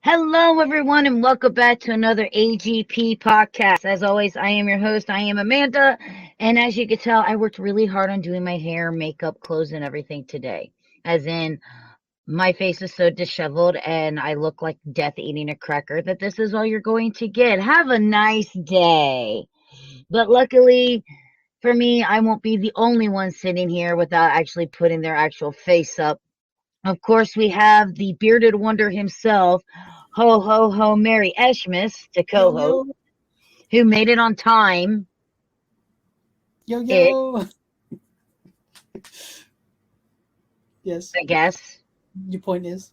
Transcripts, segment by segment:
Hello, everyone, and welcome back to another AGP podcast. As always, I am your host. I am Amanda. And as you can tell, I worked really hard on doing my hair, makeup, clothes, and everything today. As in, my face is so disheveled and I look like death eating a cracker that this is all you're going to get. Have a nice day. But luckily for me, I won't be the only one sitting here without actually putting their actual face up. Of course, we have the bearded wonder himself, Ho Ho Ho Mary Eshmus, to Yo, co-host, yo, who made it on time. yo, It, yo. Yes, I guess. your point is.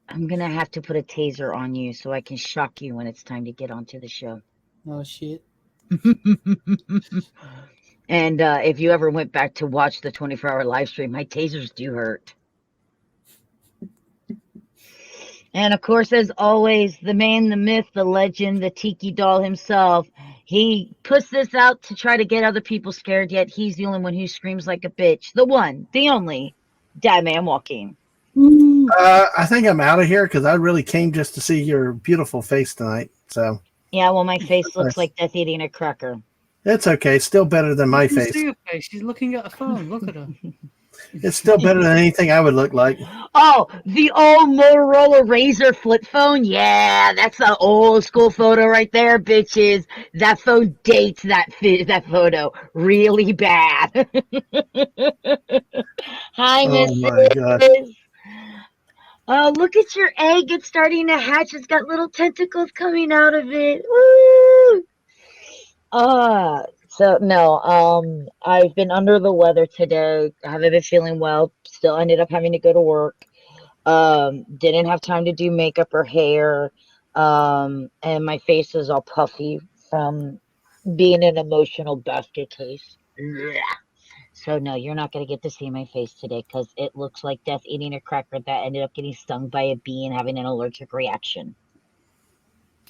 I'm gonna have to put a taser on you so I can shock you when it's time to get onto the show. Oh, shit. And if you ever went back to watch the 24-hour live stream, my tasers do hurt. And of course, as always, the man, the myth, the legend, the tiki doll himself. He puts this out to try to get other people scared, yet he's the only one who screams like a bitch. The one, the only, DadMan walking. I think I'm out of here because I really came just to see your beautiful face tonight. So Yeah, well, my face looks nice. like death eating a cracker. It's okay. Still better than my You can face. see her face. She's looking at a phone. Look at her. It's still better than anything I would look like. Oh, the old Motorola Razr flip phone? Yeah, that's an old school photo right there, bitches. That phone dates that photo really bad. Hi, Oh my god! Mrs. Oh, look at your egg. It's starting to hatch. It's got little tentacles coming out of it. Woo! So no, I've been under the weather today. I haven't been feeling well. Still ended up having to go to work. Didn't have time to do makeup or hair. And my face is all puffy from being an emotional basket case. Blech. So no, you're not gonna get to see my face today because it looks like death eating a cracker that ended up getting stung by a bee and having an allergic reaction.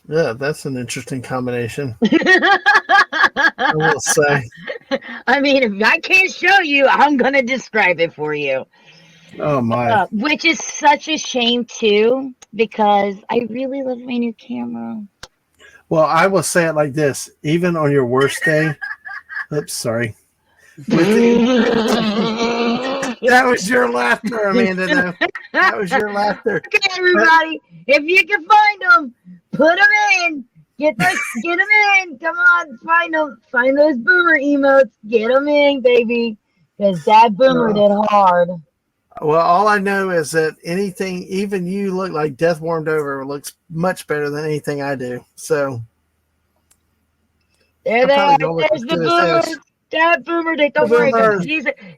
Yeah, that's an interesting combination. I will say. I mean, if I can't show you, I'm gonna describe it for you. Oh my! Which is such a shame too, because I really love my new camera. Well, I will say it like this: even on your worst day. Oops, sorry. That was your laughter, Amanda. No, that was your laughter. Okay, everybody, if you can find them, put them in. Get them in. Come on, find them. Find those boomer emotes. Get them in, baby. Because that boomer did hard. Well, all I know is that anything, even you look like Death Warmed Over, looks much better than anything I do. So There they are. There's the boomers. That boomer did. Don't worry, guys.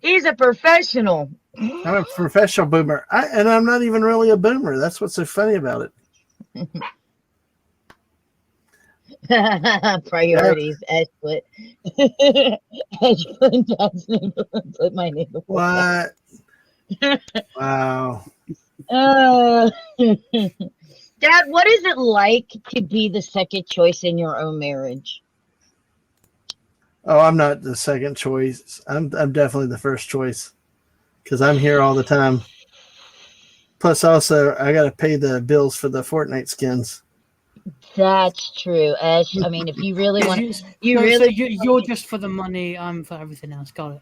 He's a professional. I'm a professional boomer. And I'm not even really a boomer. That's what's so funny about it. Priorities, Ashput. Ashput Johnson put my name before. What? Wow. Dad, what is it like to be the second choice in your own marriage? Oh, I'm not the second choice. I'm definitely the first choice because I'm here all the time. Plus, also, I got to pay the bills for the Fortnite skins. That's true, Ash. I mean, if you really want, So you're just for the money. I'm for everything else. Got it.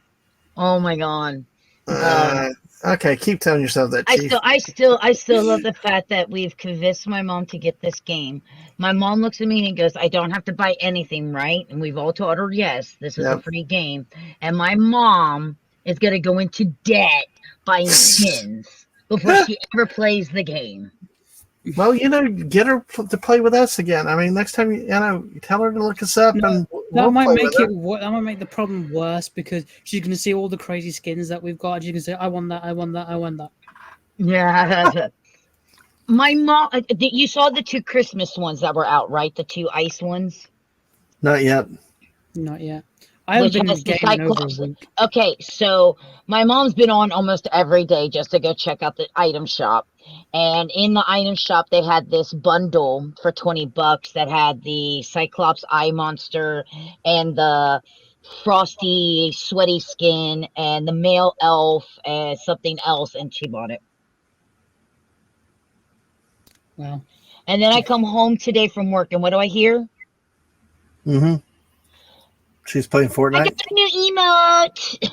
Oh my God. Okay, keep telling yourself that, Chief. I still love the fact that we've convinced my mom to get this game. My mom looks at me and goes, "I don't have to buy anything, right?" And we've all told her, "Yes, this is a free game." And my mom is gonna go into debt buying skins before she ever plays the game. Well, get her to play with us again. I mean, next time, tell her to look us up, and that might make the problem worse because she's going to see all the crazy skins that we've got. And she's going to say, "I want that. I want that. I want that." Yeah. My mom. You saw the 2 Christmas ones that were out, right? The 2 ice ones. Not yet. Not yet. I haven't been in this game in over a week. Okay, so my mom's been on almost every day just to go check out the item shop. And in the item shop, they had this bundle for $20 that had the Cyclops eye monster and the frosty, sweaty skin and the male elf and something else, and she bought it. Wow. And then I come home today from work, and what do I hear? Mm-hmm. She's playing I Fortnite. got a new emote.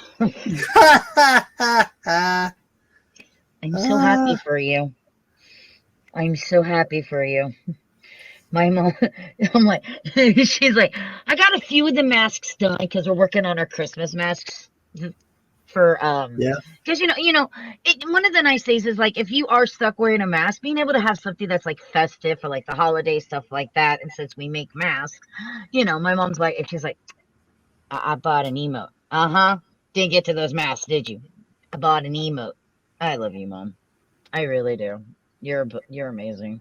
I'm so happy for you. I'm so happy for you. My mom, I'm like, she's like, I got a few of the masks done because we're working on our Christmas masks for Yeah. because one of the nice things is like if you are stuck wearing a mask, being able to have something that's like festive for like the holiday stuff like that. And since we make masks, my mom's like, if she's like, I bought an emote. Uh-huh. Didn't get to those masks, did you? I bought an emote. I love you, Mom. I really do. You're amazing.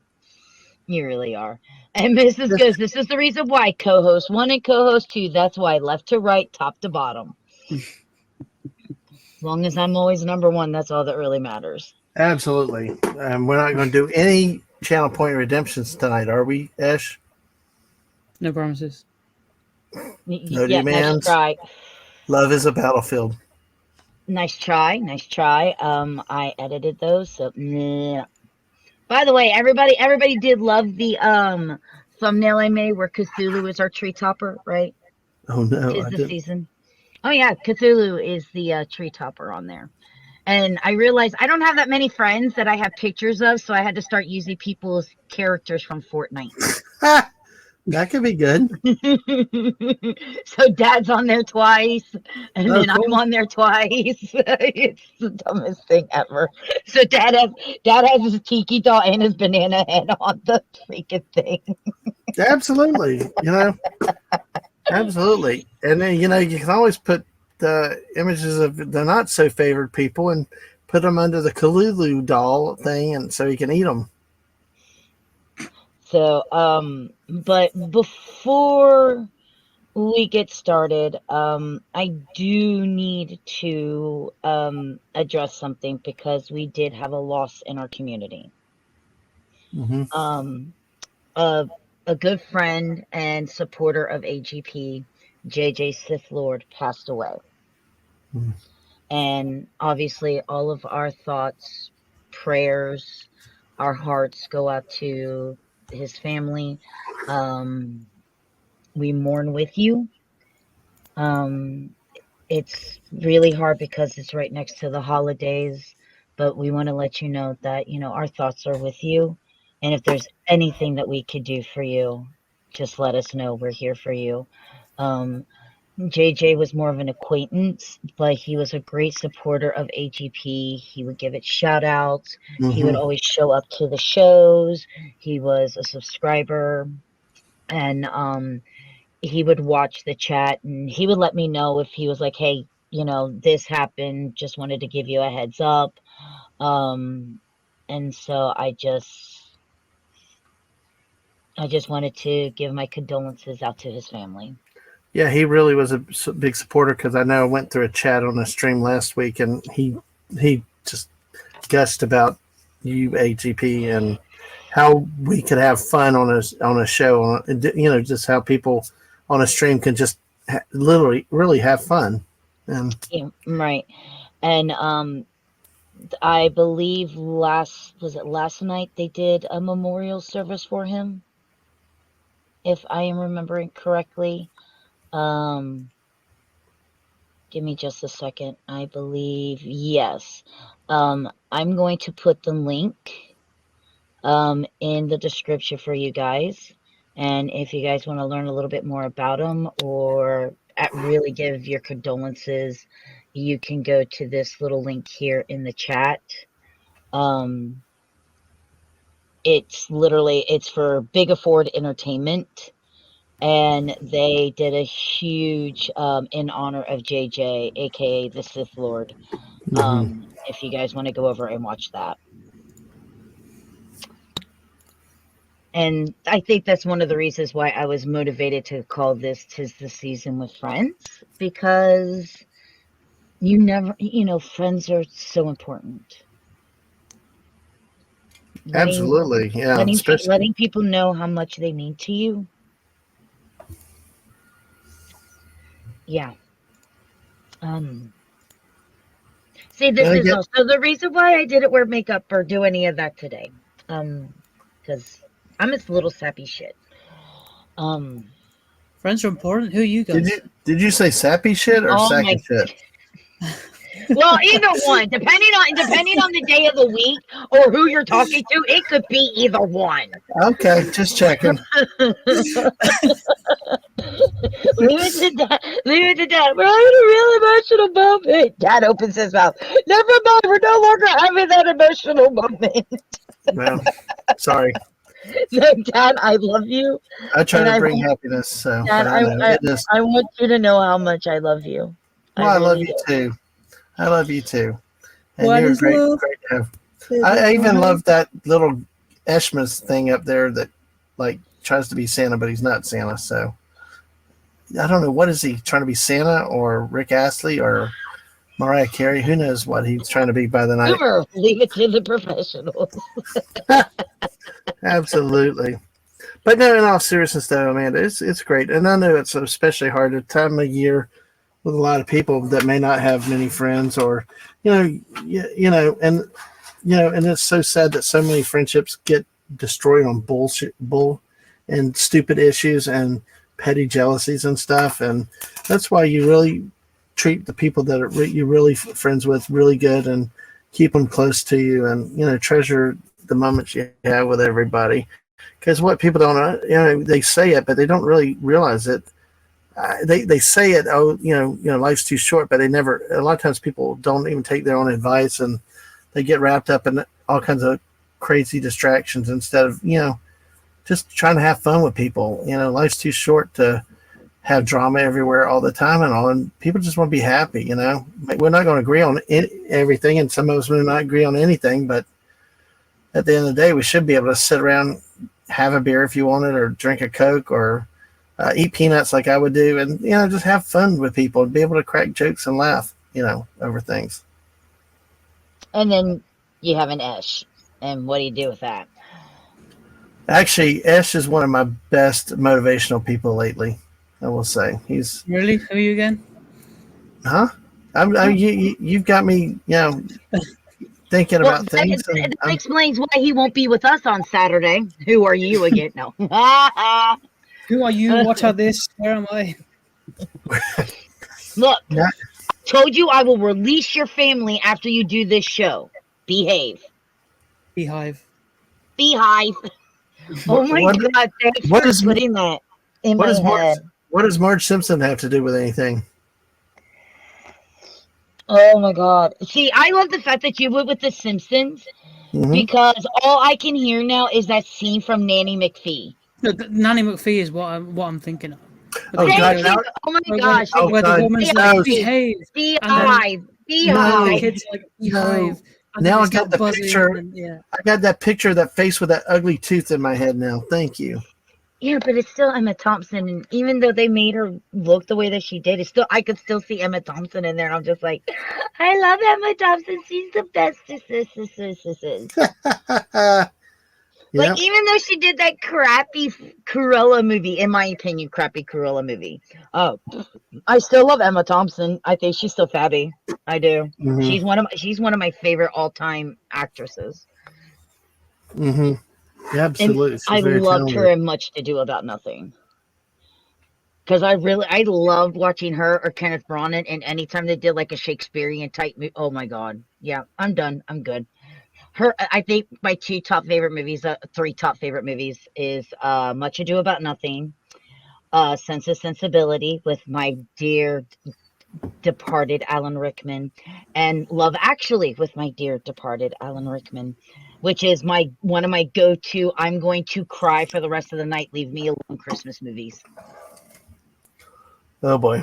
You really are. And Mrs. goes, this is the reason why co-host 1 and co-host 2, that's why left to right, top to bottom. As long as I'm always number 1, that's all that really matters. Absolutely. We're not going to do any channel point redemptions tonight, are we, Ash? No promises. No Yeah, nice demands. try. Love is a battlefield. Nice try. I edited those, so nah. By the way, everybody did love the thumbnail I made where Cthulhu is our tree topper, right? Oh no, Tis I the didn't. season. Oh yeah, Cthulhu is the tree topper on there. And I realized I don't have that many friends that I have pictures of, so I had to start using people's characters from Fortnite. That could be good. So Dad's on there twice, and Oh, then I'm cool. on there twice. It's the dumbest thing ever. So Dad has his tiki doll and his banana head on the freaking thing. Absolutely. Absolutely. And then, you can always put the images of the not so favored people and put them under the Kalulu doll thing, and so you can eat them. So, but before we get started, I do need to address something because we did have a loss in our community. Mm-hmm. A good friend and supporter of AGP, JJ Sith Lord, passed away. Mhm. And obviously, all of our thoughts, prayers, our hearts go out to his family. We mourn with you. It's really hard because it's right next to the holidays, but we want to let you know that, our thoughts are with you. And if there's anything that we could do for you, just let us know. We're here for you. JJ was more of an acquaintance, but he was a great supporter of AGP. He would give it shout outs. He would Mm-hmm. always show up to the shows. He was a subscriber. And he would watch the chat and he would let me know if he was like, hey, this happened, just wanted to give you a heads up. And so I just wanted to give my condolences out to his family. Yeah, he really was a big supporter because I know I went through a chat on a stream last week, and he just gushed about you, AGP, and how we could have fun on a show, just how people on a stream can just literally really have fun. And Yeah, right. And I believe last night they did a memorial service for him, if I am remembering correctly. Give me just a second. I believe, yes. I'm going to put the link in the description for you guys. And if you guys want to learn a little bit more about him or really give your condolences, you can go to this little link here in the chat. It's for Big Afford Entertainment. And they did a huge in honor of JJ, aka the Sith Lord. If you guys want to go over and watch that. And I think that's one of the reasons why I was motivated to call this "Tis the Season with Friends," because friends are so important. absolutely, yeah, especially Letting people know how much they mean to you. Yeah. See, this is again, also the reason why I didn't wear makeup or do any of that today. because I'm a little sappy shit. Friends are important. Who are you guys? Did you say sappy shit or Oh sacky my- shit? Well, either one, depending on the day of the week or who you're talking to, it could be either one. Okay, just checking. Leave it to Dad. Leave it to Dad. We're having a real emotional moment. Dad opens his mouth. Never mind. We're no longer having that emotional moment. Well, sorry. No, Dad, I love you. I try And to I bring want- happiness, so Dad, but I know it is. I want you to know how much I love you. Well, I love really you do. too. I love you too. And What you're is great, love? great to have. I even love that little Eshmas thing up there that like tries to be Santa, but he's not Santa. So I don't know, what is he trying to be, Santa or Rick Astley or Mariah Carey? Who knows what he's trying to be by the night? Boomer, leave it to the professionals. Absolutely. But no, in all seriousness, though, Amanda, it's great, and I know it's especially hard at a time of year with a lot of people that may not have many friends, or and it's so sad that so many friendships get destroyed on bull and stupid issues and petty jealousies and stuff, and that's why you really treat the people that are you really friends with really good and keep them close to you, and treasure the moments you have with everybody. Because what people don't, they say it, but they don't really realize it. They say it, life's too short, but they never. A lot of times, people don't even take their own advice, and they get wrapped up in all kinds of crazy distractions instead of just trying to have fun with people. Life's too short to have drama everywhere all the time and all, and people just want to be happy. We're not going to agree on everything, and some of us may not agree on anything, but at the end of the day, we should be able to sit around, have a beer if you want it, or drink a Coke, or eat peanuts like I would do, and just have fun with people and be able to crack jokes and laugh, over things. And then you have an Esh. And what do you do with that? Actually, Esh is one of my best motivational people lately. I will say he's Really? Who are you again? huh? You've got me, thinking Well, about things. that explains why he won't be with us on Saturday. Who are you again? No. Who are you? What are this? Where am I? Look, Yeah. told you I will release your family after you do this show. Behave. Beehive. Beehive. Oh my God! Thanks what for is- putting that in What my does Marge, head. what does Marge Simpson have to do with anything? Oh my God! See, I love the fact that you went with The Simpsons Mhm. because all I can hear now is that scene from Nanny McPhee. No, Nanny McPhee is what I'm thinking of. Oh, Thank God, you. now- Oh my Where- gosh! Oh, where the God, woman's no. like, behave. Beehive. And Beehive. the kid's like, beehive. And Now then I it's got not the buzzing, picture. and yeah. I got that picture of that face with that ugly tooth in my head now. Thank you. Yeah, but it's still Emma Thompson, and even though they made her look the way that she did, it's still I could still see Emma Thompson in there. And I'm just like, I love Emma Thompson. She's the best. Yeah. Like, even though she did that crappy Cruella movie, in my opinion, crappy Cruella movie. Oh, I still love Emma Thompson. I think she's still fabby. I do. Mhm. She's one of my favorite all time actresses. Mm-hmm. Yeah, absolutely. She's I very loved her talented. in Much to Do About Nothing. Because I loved watching her or Kenneth Branagh, and anytime they did like a Shakespearean type movie, oh my God. Yeah, I'm done. I'm good. I think my three top favorite movies is Much Ado About Nothing, Sense and Sensibility with my dear departed Alan Rickman, and Love Actually with my dear departed Alan Rickman, which is one of my go-to, I'm going to cry for the rest of the night, leave me alone Christmas movies. Oh boy.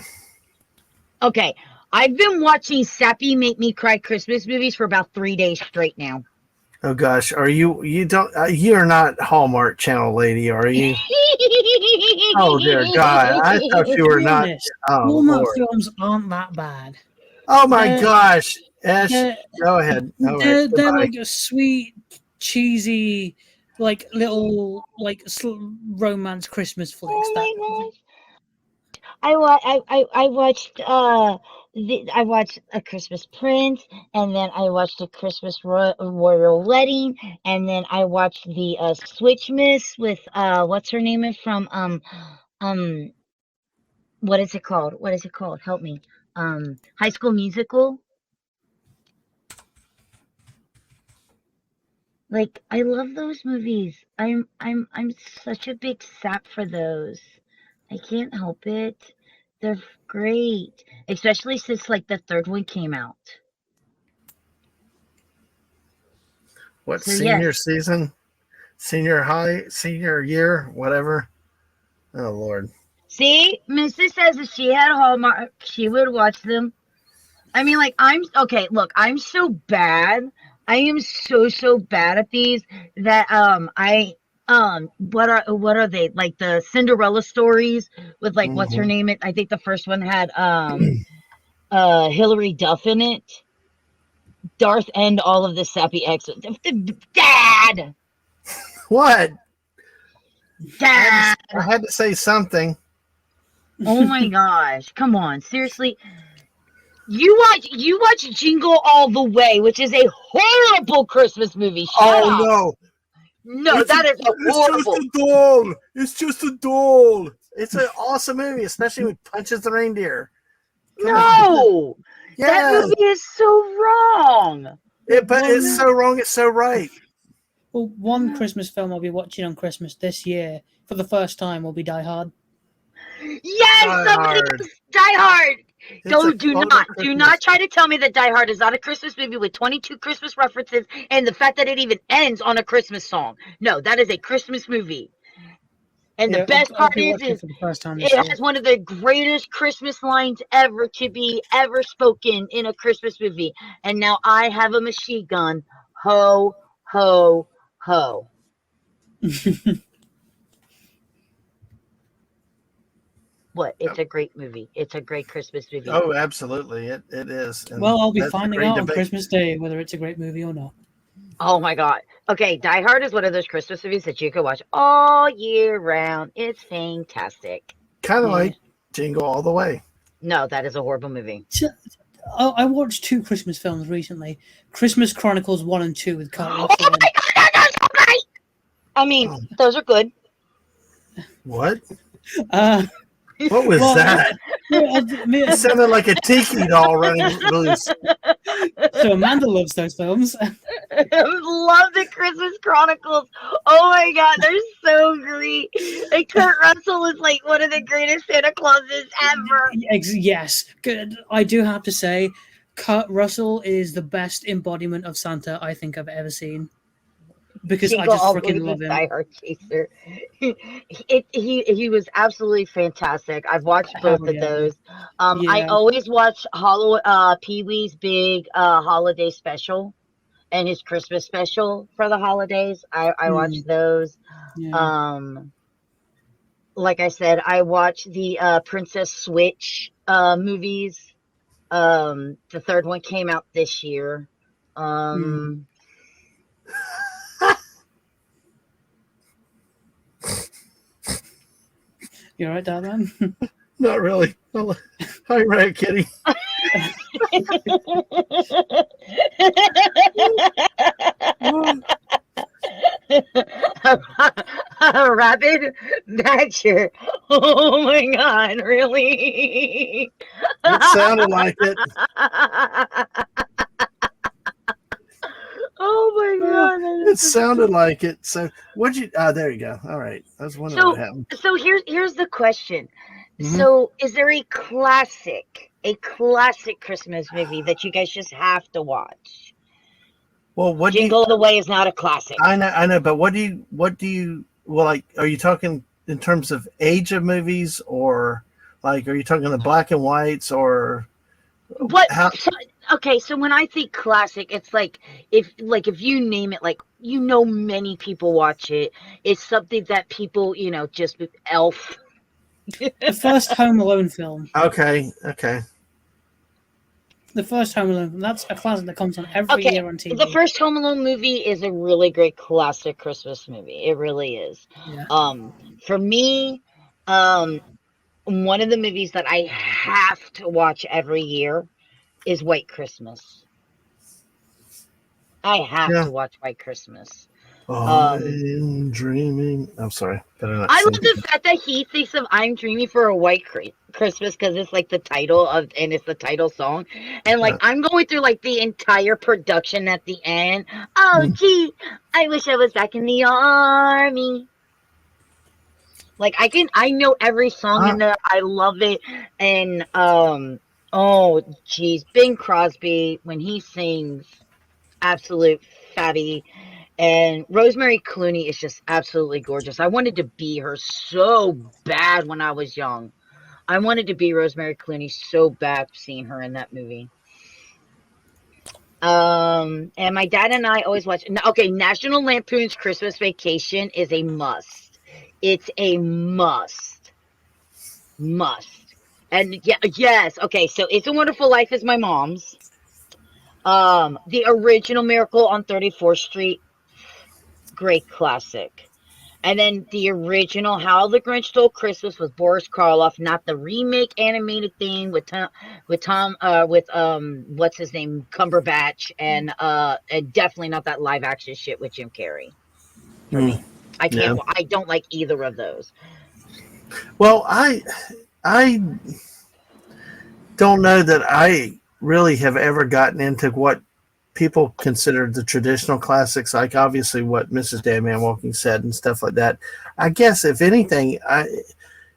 Okay, I've been watching sappy make me cry Christmas movies for about 3 days straight now. Oh gosh, are you're not Hallmark Channel lady, are you? Oh dear God, I thought you were To be not. honest, Oh Hallmark Lord. films aren't that bad. Oh my They're- gosh, Ash, they're- go ahead. All right, They're goodbye. like a sweet, cheesy, like little romance Christmas flicks. Oh my gosh. I watched I watched A Christmas Prince, and then I watched A Christmas Royal Wedding, and then I watched the Switch Miss with what's her name from um what is it called? What is it called? Help me. High School Musical. Like, I love those movies. I'm such a big sap for those. I can't help it. They're great, especially since like the third one came out. What So senior yes. season? Senior high, senior year, whatever. Oh Lord. See, Mrs. says if she had a Hallmark, she would watch them. I mean, like, I'm okay. Look, I'm so bad. I am so bad at these that what are they, like the Cinderella stories with like what's her Mhm. name? I think the first one had Hillary Duff in it. Darth and all of the sappy exes. Dad, What? Dad. I had to say something. Oh my gosh! Come on, seriously. You watch Jingle All the Way, which is a horrible Christmas movie. Shut up. No. No, that is a horrible. Just a doll. It's just a doll. It's an awesome movie, especially when it punches the reindeer. Come on. No, that Yes. movie is so wrong. But it's so wrong, it's so right. Well, one Christmas film I'll be watching on Christmas this year for the first time will be Die Hard. Yes, Die somebody Hard. else, Die Hard. It's Do not try to tell me that Die Hard is not a Christmas movie with 22 Christmas references and the fact that it even ends on a Christmas song. No, that is a Christmas movie. And the best I'll part be is watching for the first time it this year. has one of the greatest Christmas lines ever to be ever spoken in a Christmas movie. And now I have a machine gun. Ho, ho, ho. What? It's a great movie. It's a great Christmas movie. Oh, absolutely. It is. And Well, I'll be that's a finding great out on debate. Christmas Day whether it's a great movie or not. Oh my God. Okay, Die Hard is one of those Christmas movies that you can watch all year round. It's fantastic. Kind of Yeah. like Jingle All the Way. No, that is a horrible movie. I watched two Christmas films recently: Christmas Chronicles 1 and 2 with Kurt Oh Russell. my God, that's so great! I mean, those are good. What? Uh, What was well, that? It sounded like a tiki doll running loose. So Amanda loves those films. Love the Christmas Chronicles. Oh my God, they're so great. And Kurt Russell is like one of the greatest Santa Clauses ever. Yes, good. I do have to say, Kurt Russell is the best embodiment of Santa I think I've ever seen. Because I just freaking love him. Die Hard Chaser. He was absolutely fantastic. I've watched both of those. I always watch Pee Wee's big holiday special and his Christmas special for the holidays. I watch those. Yeah. Like I said, I watch the Princess Switch movies. The third one came out this year. You alright, DadMan? Not really. Hi, Rat Kitty. A rabid badger. Oh my God, really? It sounded like it. Oh my God. It sounded like it. So what'd you there you go. All right. I was wondering what happened. So here's the question. Mhm. So is there a classic Christmas movie that you guys just have to watch? Well, what Jingle All the Way is not a classic. I know, but what do you well, like, are you talking in terms of age of movies, or like, are you talking the black and whites, or what? Okay, so when I think classic, it's like if you name it, like, many people watch it. It's something that people, just Elf. The first Home Alone film. Okay. The first Home Alone. That's a classic that comes on every year on TV. The first Home Alone movie is a really great classic Christmas movie. It really is. Yeah. For me, one of the movies that I have to watch every year is White Christmas. I have Yeah. to watch White Christmas. I'm dreaming. I'm sorry. Better not I sing. love the fact that he thinks of "I'm Dreaming for a White Christmas" because it's like the title of, and it's the title song. And like I'm going through like the entire production at the end. Oh, gee, I wish I was back in the army. Like I know every song in there. I love it. And oh, geez, Bing Crosby when he sings, absolute fatty. And Rosemary Clooney is just absolutely gorgeous. I wanted to be her so bad when I was young. I wanted to be Rosemary Clooney so bad seeing her in that movie. And my dad and I always watch. Okay, National Lampoon's Christmas Vacation is a must. It's a must. And yeah, yes. Okay, so It's a Wonderful Life is my mom's. The original Miracle on 34th Street, great classic. And then the original How the Grinch Stole Christmas with Boris Karloff, not the remake animated thing with what's his name, Cumberbatch, and definitely not that live action shit with Jim Carrey. For me, I can't. I don't like either of those. Well, I don't know that I really have ever gotten into what people consider the traditional classics, like obviously what Mrs. DadMan Walking said and stuff like that. I guess if anything,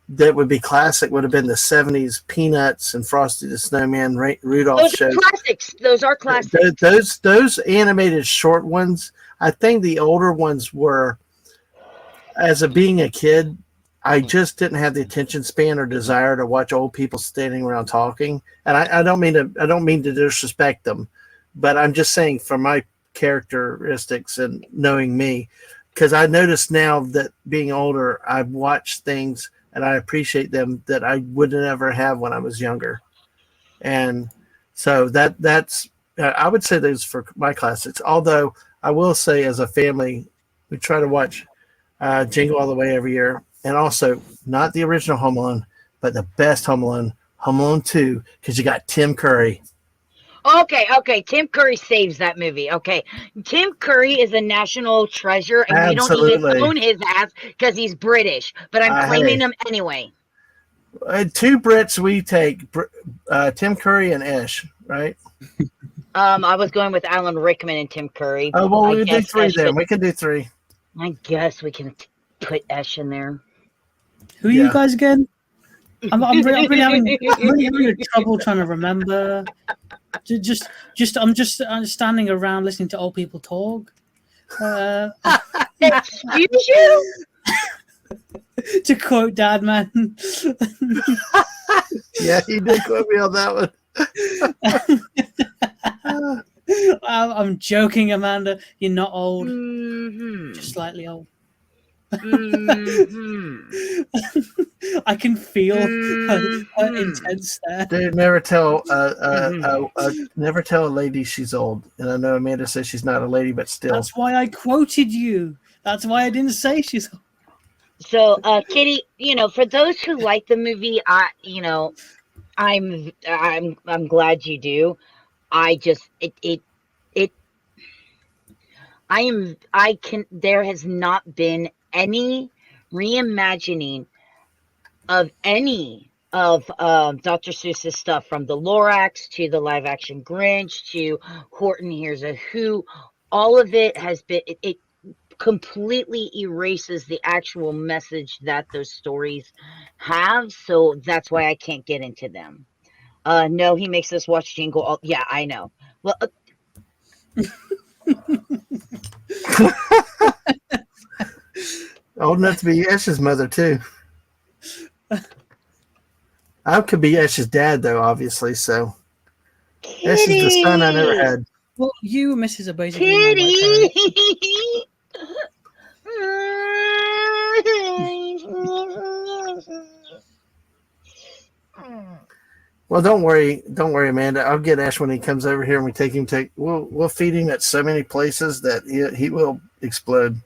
that would be classic would have been the 70s Peanuts and Frosty the Snowman, Rudolph show. Classics. Those are classics. Those animated short ones. I think the older ones were, as being a kid, I just didn't have the attention span or desire to watch old people standing around talking. And I don't mean to disrespect them, but I'm just saying from my characteristics and knowing me, because I notice now that being older, I've watched things and I appreciate them that I would never have when I was younger. And so that's I would say those for my classics. Although I will say, as a family, we try to watch Jingle All the Way every year. And also, not the original Home Alone, but the best Home Alone, Home Alone 2, because you got Tim Curry. Okay. Tim Curry saves that movie. Okay. Tim Curry is a national treasure, and Absolutely. we don't even own his ass because he's British, but I'm claiming him anyway. 2 Brits we take, Tim Curry and Ish, right? I was going with Alan Rickman and Tim Curry. Oh, well, we can do 3 then. We can do 3. I guess we can put Esh in there. Who are you guys again? I'm really having trouble trying to remember. I'm just standing around listening to old people talk. Excuse you? To quote DadMan. Yeah, he did quote me on that one. I'm joking, Amanda. You're not old. Mm-hmm. Just slightly old. Mm-hmm. I can feel her intense there. Dude, never tell a lady she's old. And I know Amanda says she's not a lady, but still. That's why I quoted you. That's why I didn't say she's old. So, Kitty, for those who like the movie, I'm glad you do. There has not been any reimagining of any of Dr. Seuss's stuff, from the Lorax to the live action Grinch to Horton Hears a Who. All of it has been, it completely erases the actual message that those stories have. So that's why I can't get into them. No, he makes us watch Jingle. Yeah, I know. Well, old enough to be Esh's mother too. I could be Esh's dad though, obviously. So Esh is the son I never had. Well, you and Mrs. are basically Kitty. Well, don't worry, Amanda. I'll get Ash when he comes over here, and we take him. We'll feed him at so many places that he will explode.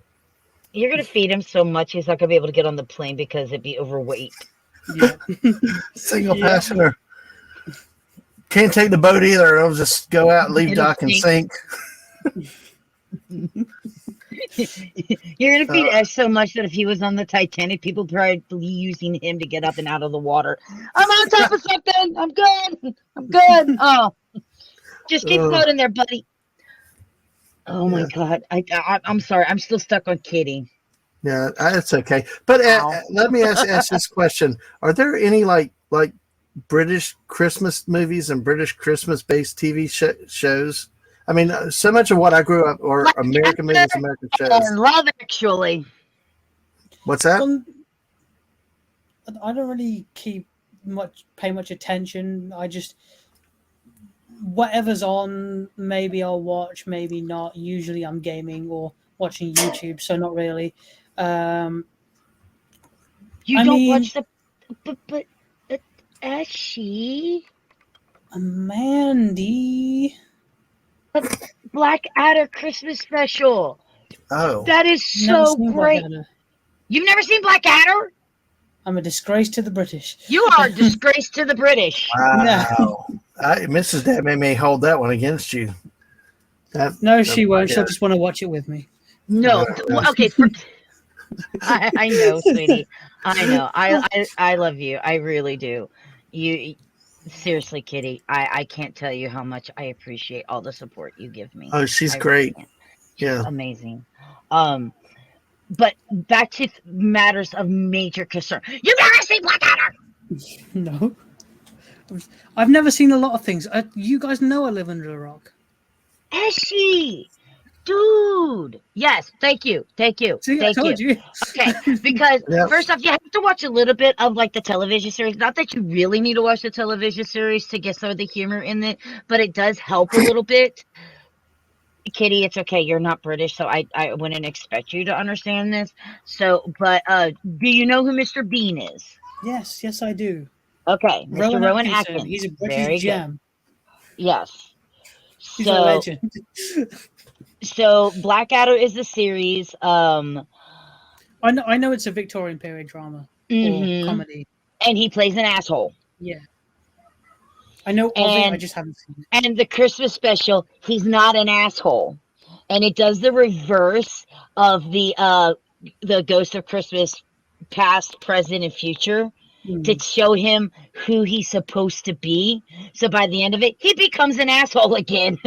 You're gonna feed him so much he's not gonna be able to get on the plane because it'd be overweight. Yeah. Single Yeah. passenger. Can't take the boat either. It'll just go out, leave It'll dock, and sink. You're gonna feed Ash so much that if he was on the Titanic, people probably using him to get up and out of the water. I'm on top of something. I'm good. I'm good. Oh, just keep floating there, buddy. Oh my God. I'm sorry. I'm still stuck on Kitty. Yeah, it's okay. But let me ask this question: are there any like British Christmas movies and British Christmas-based TV shows? I mean, so much of what I grew up or Like American movies, American shows. And Love Actually. What's that? I don't really pay much attention. I just whatever's on, maybe I'll watch, maybe not. Usually I'm gaming or watching YouTube, so not really. You I don't mean, watch the but Ashy Mandy. Blackadder Christmas special. Oh, That is Never so seen great. Blackadder. You've never seen Blackadder? I'm a disgrace to the British. You are a disgrace to the British. wow! Mrs. DadMan may hold that one against you. No, she won't. She'll just want to watch it with me. No, okay. I know, sweetie. I know. I love you. I really do. You seriously, Kitty. I can't tell you how much I appreciate all the support you give me. Oh, she's I great. Really Yeah, amazing. But back to matters of major concern. You've never seen Blackadder. No, I've never seen a lot of things. You guys know I live under a rock. Eshy, dude. Yes, thank you. See, thank I told you. Okay, because Yep. first off, you have to watch a little bit of like the television series. Not that you really need to watch the television series to get some of the humor in it, but it does help a little bit. Kitty, it's okay. You're not British, so I wouldn't expect you to understand this. So, but do you know who Mr. Bean is? Yes, I do. Okay, Mr. Rowan Atkinson. Atkins. He's a British Very gem. good. Yes. He's a legend. So Blackadder is the series. I know it's a Victorian period drama or comedy. And he plays an asshole. Yeah. I know of it, I just haven't seen it. And the Christmas special, he's not an asshole. And it does the reverse of the Ghost of Christmas past, present, and future to show him who he's supposed to be. So by the end of it, he becomes an asshole again.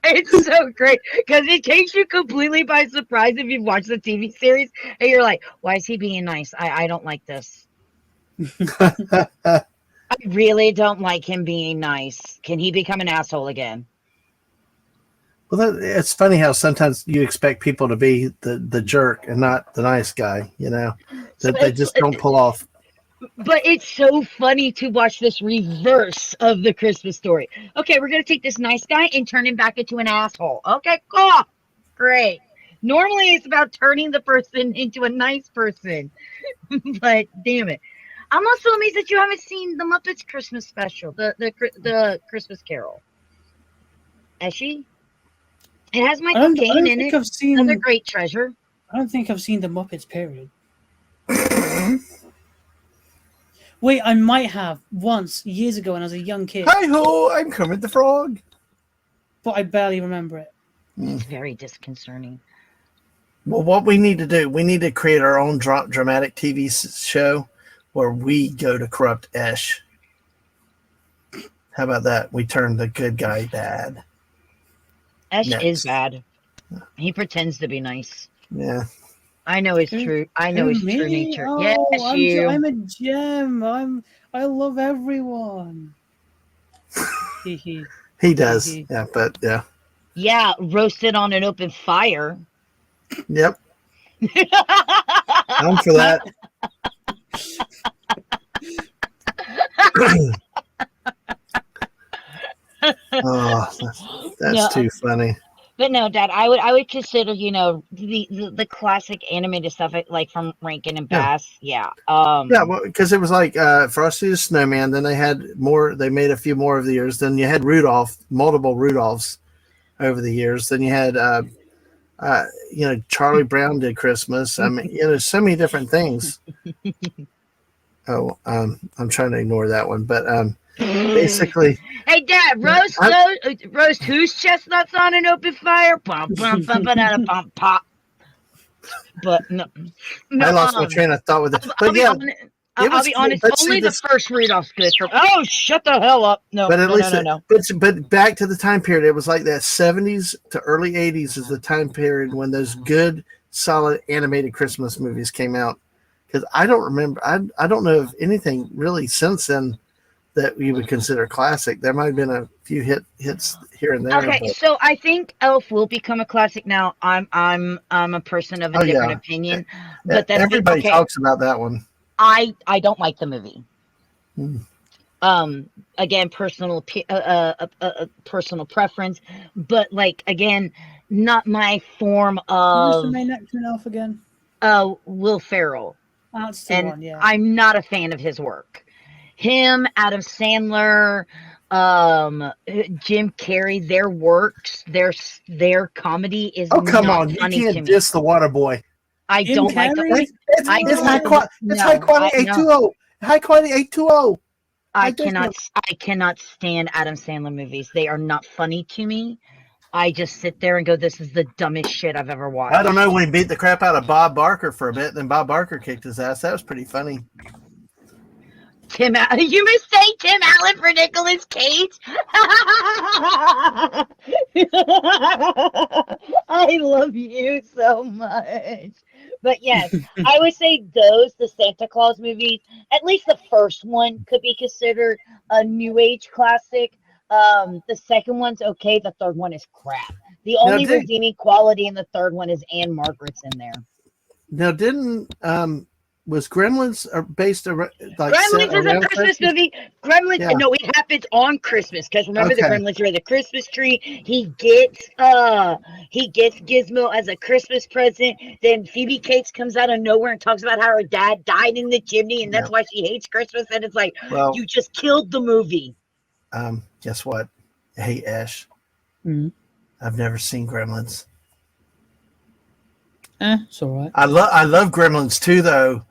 It's so great because it takes you completely by surprise if you've watched the TV series and you're like, why is he being nice? I don't like this. I really don't like him being nice. Can he become an asshole again? well, it's funny how sometimes you expect people to be the jerk and not the nice guy. You know, that they just don't pull off. But it's so funny to watch this reverse of the Christmas story. Okay, we're gonna take this nice guy and turn him back into an asshole. Okay, cool, great. Normally, it's about turning the person into a nice person, but damn it. I'm also amazed that you haven't seen the Muppets Christmas special, the Christmas Carol. Eshy? It has Michael Caine in it. Another great treasure. I don't think I've seen the Muppets period. Wait, I might have once years ago when I was a young kid. Hi ho! I'm Kermit the Frog. But I barely remember it. It's very disconcerting. Well, what we need to do, we need to create our own dramatic TV show where we go to corrupt Esh. How about that? We turn the good guy bad. Esh is bad. He pretends to be nice. Yeah. I know his true. I know his true nature. Yes, you. I'm a gem. I love everyone. He does. Yeah, but yeah. Yeah, roasted on an open fire. Yep. I'm for that. Oh, that's too funny. But no, Dad, I would consider, the classic animated stuff like from Rankin and Bass. Yeah. Well, because it was like Frosty the Snowman. Then they had more. They made a few more of the years. Then you had Rudolph, multiple Rudolphs over the years. Then you had Charlie Brown did Christmas. I mean, so many different things. I'm trying to ignore that one, but basically, hey, Dad, roast whose chestnuts on an open fire? Bum, bum, bum, banana, bum, pop. But no, I lost my train of thought with it. But I'll be honest. Only the first Rudolph's good. Oh, shut the hell up! No, but at least no. But back to the time period, it was like that 70s to early 80s is the time period when those good, solid animated Christmas movies came out. Because I don't remember, I don't know of anything really since then that we would consider classic. There might have been a few hits here and there. Okay, so I think Elf will become a classic now. I'm a person of a different opinion, but that's everybody talks about that one. I don't like the movie. Hmm. Again, personal preference, but like again, not my form of. Who's the main actor in Elf again? Will Ferrell. That's the And one, yeah. I'm not a fan of his work. Him, Adam Sandler, Jim Carrey, their works, their comedy is come not on, you funny to can't me. diss the Waterboy. I Jim don't like Carrey? the. It's high quality 820. High quality 820. I cannot stand Adam Sandler movies. They are not funny to me. I just sit there and go, "This is the dumbest shit I've ever watched." I don't know, when he beat the crap out of Bob Barker for a bit, then Bob Barker kicked his ass. That was pretty funny. You mistake Tim Allen for Nicolas Cage? I love you so much. But yes, I would say the Santa Claus movies, at least the first one could be considered a new age classic. The second one's okay. The third one is crap. The only redeeming quality in the third one is Anne Margaret's in there. Now, was Gremlins based around Gremlins is a Christmas movie. Gremlins, no, it happens on Christmas because remember the Gremlins are the Christmas tree. He gets Gizmo as a Christmas present. Then Phoebe Cates comes out of nowhere and talks about how her dad died in the chimney, and that's why she hates Christmas. And it's like, you just killed the movie. Guess what? Hey, Ash. Mm-hmm. I've never seen Gremlins. It's all right. I love Gremlins too, though.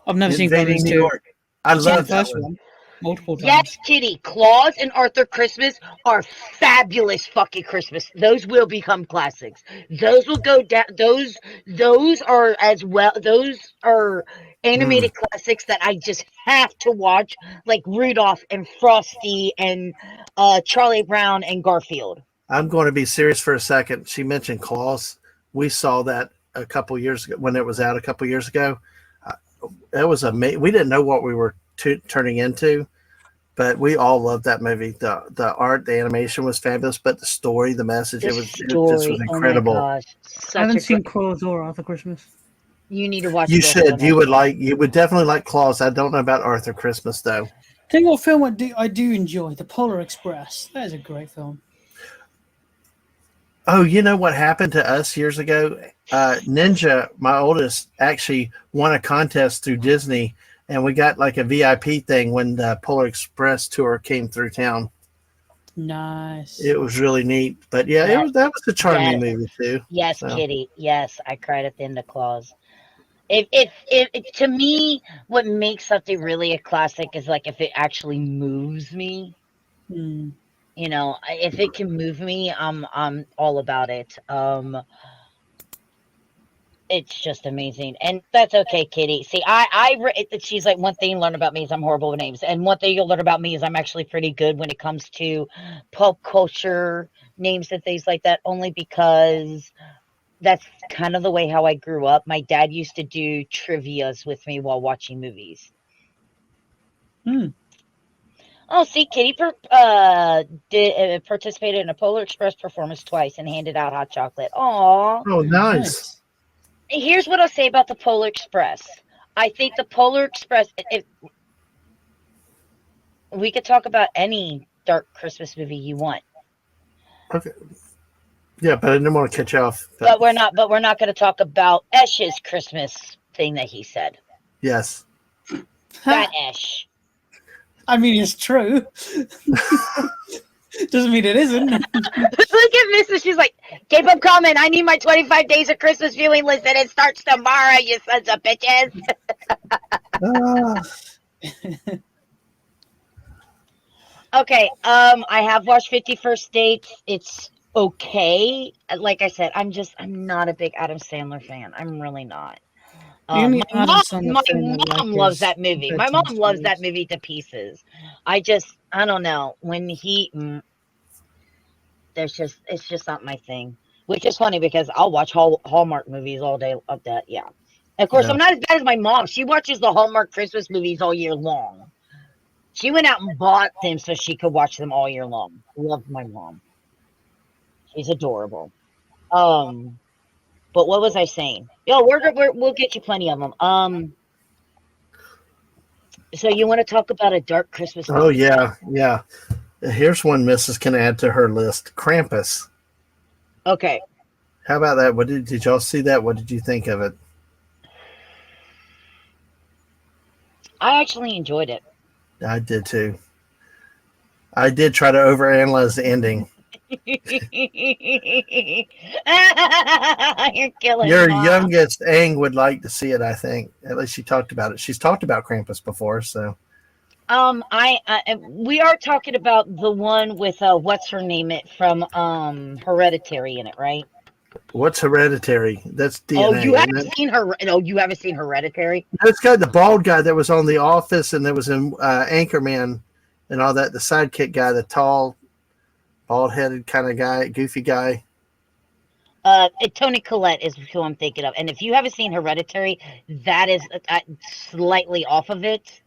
I've never seen Gremlins New 2. York. I love that one. Multiple times. Yes, Kitty. Claus and Arthur Christmas are fabulous fucking Christmas. Those will become classics. Those will go down. Those are as well. Those are animated classics that I just have to watch, like Rudolph and Frosty and Charlie Brown and Garfield. I'm going to be serious for a second. She mentioned Claus. We saw that a couple years ago when it was out a couple years ago. It was amazing. We didn't know what we were turning into, but we all loved that movie. The art, the animation was fabulous, but the story, the message, it just was incredible. Oh my gosh. I haven't seen Claus or Arthur Christmas. You need to watch. You should. You would definitely like Claus. I don't know about Arthur Christmas though. Tell you what film I do enjoy, The Polar Express. That is a great film. Oh, you know what happened to us years ago? Ninja, my oldest, actually won a contest through Disney, and we got like a VIP thing when the Polar Express tour came through town. Nice. It was really neat. But yeah, that was a charming movie too. Yes, so. Kitty. Yes, I cried at the end of Claus. If to me, what makes something really a classic is like if it actually moves me. You know, if it can move me, I'm all about it. It's just amazing, and that's okay, Kitty. See, she's like, one thing you learn about me is I'm horrible with names, and one thing you'll learn about me is I'm actually pretty good when it comes to pop culture names and things like that. Only because that's kind of the way how I grew up. My dad used to do trivias with me while watching movies. Oh, see, Kitty participated in a Polar Express performance twice and handed out hot chocolate. Aww. Oh, nice. Here's what I'll say about the Polar Express. I think the Polar Express, we could talk about any dark Christmas movie you want. Okay. Yeah, but I didn't want to catch you off. But we're not going to talk about Esh's Christmas thing that he said. Yes. Fat Esh. I mean, it's true. Doesn't mean it isn't. Look at Mrs. She's like, keep them coming. I need my 25 days of Christmas viewing list, and it starts tomorrow, you sons of bitches. Okay, I have watched 51st Dates. It's okay. Like I said, I'm not a big Adam Sandler fan. I'm really not. The only My Adam Sandler thing I mom like loves is that movie. My mom loves that movie to pieces. I don't know. When it's just not my thing. Which is funny because I'll watch Hallmark movies all day of that. Yeah. Of course, Yeah. I'm not as bad as my mom. She watches the Hallmark Christmas movies all year long. She went out and bought them so she could watch them all year long. Love my mom. She's adorable. But what was I saying? Yo, we'll get you plenty of them. So you want to talk about a dark Christmas movie? Oh yeah, yeah. Here's one Mrs. can add to her list. Krampus. Okay. How about that? What did y'all see that? What did you think of it? I actually enjoyed it. I did too. I did try to overanalyze the ending. You're killing Your Mom. youngest Ang would like to see it, I think. At least she talked about it. She's talked about Krampus before, so. We are talking about the one with what's her name it from Hereditary in it, right? What's Hereditary? That's DNA. Oh, you isn't haven't it? seen her? No, you haven't seen Hereditary. That's got the bald guy that was on The Office and that was in Anchorman and all that. The sidekick guy, the tall, bald-headed kind of guy, goofy guy. Tony Collette is who I'm thinking of, and if you haven't seen Hereditary, that is slightly off of it.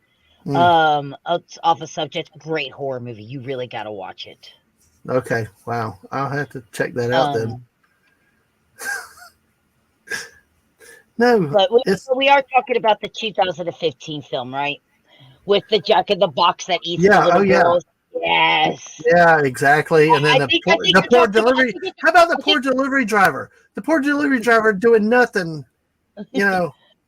It's off a subject. Great horror movie. You really got to watch it. Okay, wow. I'll have to check that out then. No, But we are talking about the 2015 film, right? With the Jack in the Box that eats the little girls. Yes. Yeah, exactly. And then I think the poor delivery. How about the poor delivery driver? The poor delivery driver doing nothing,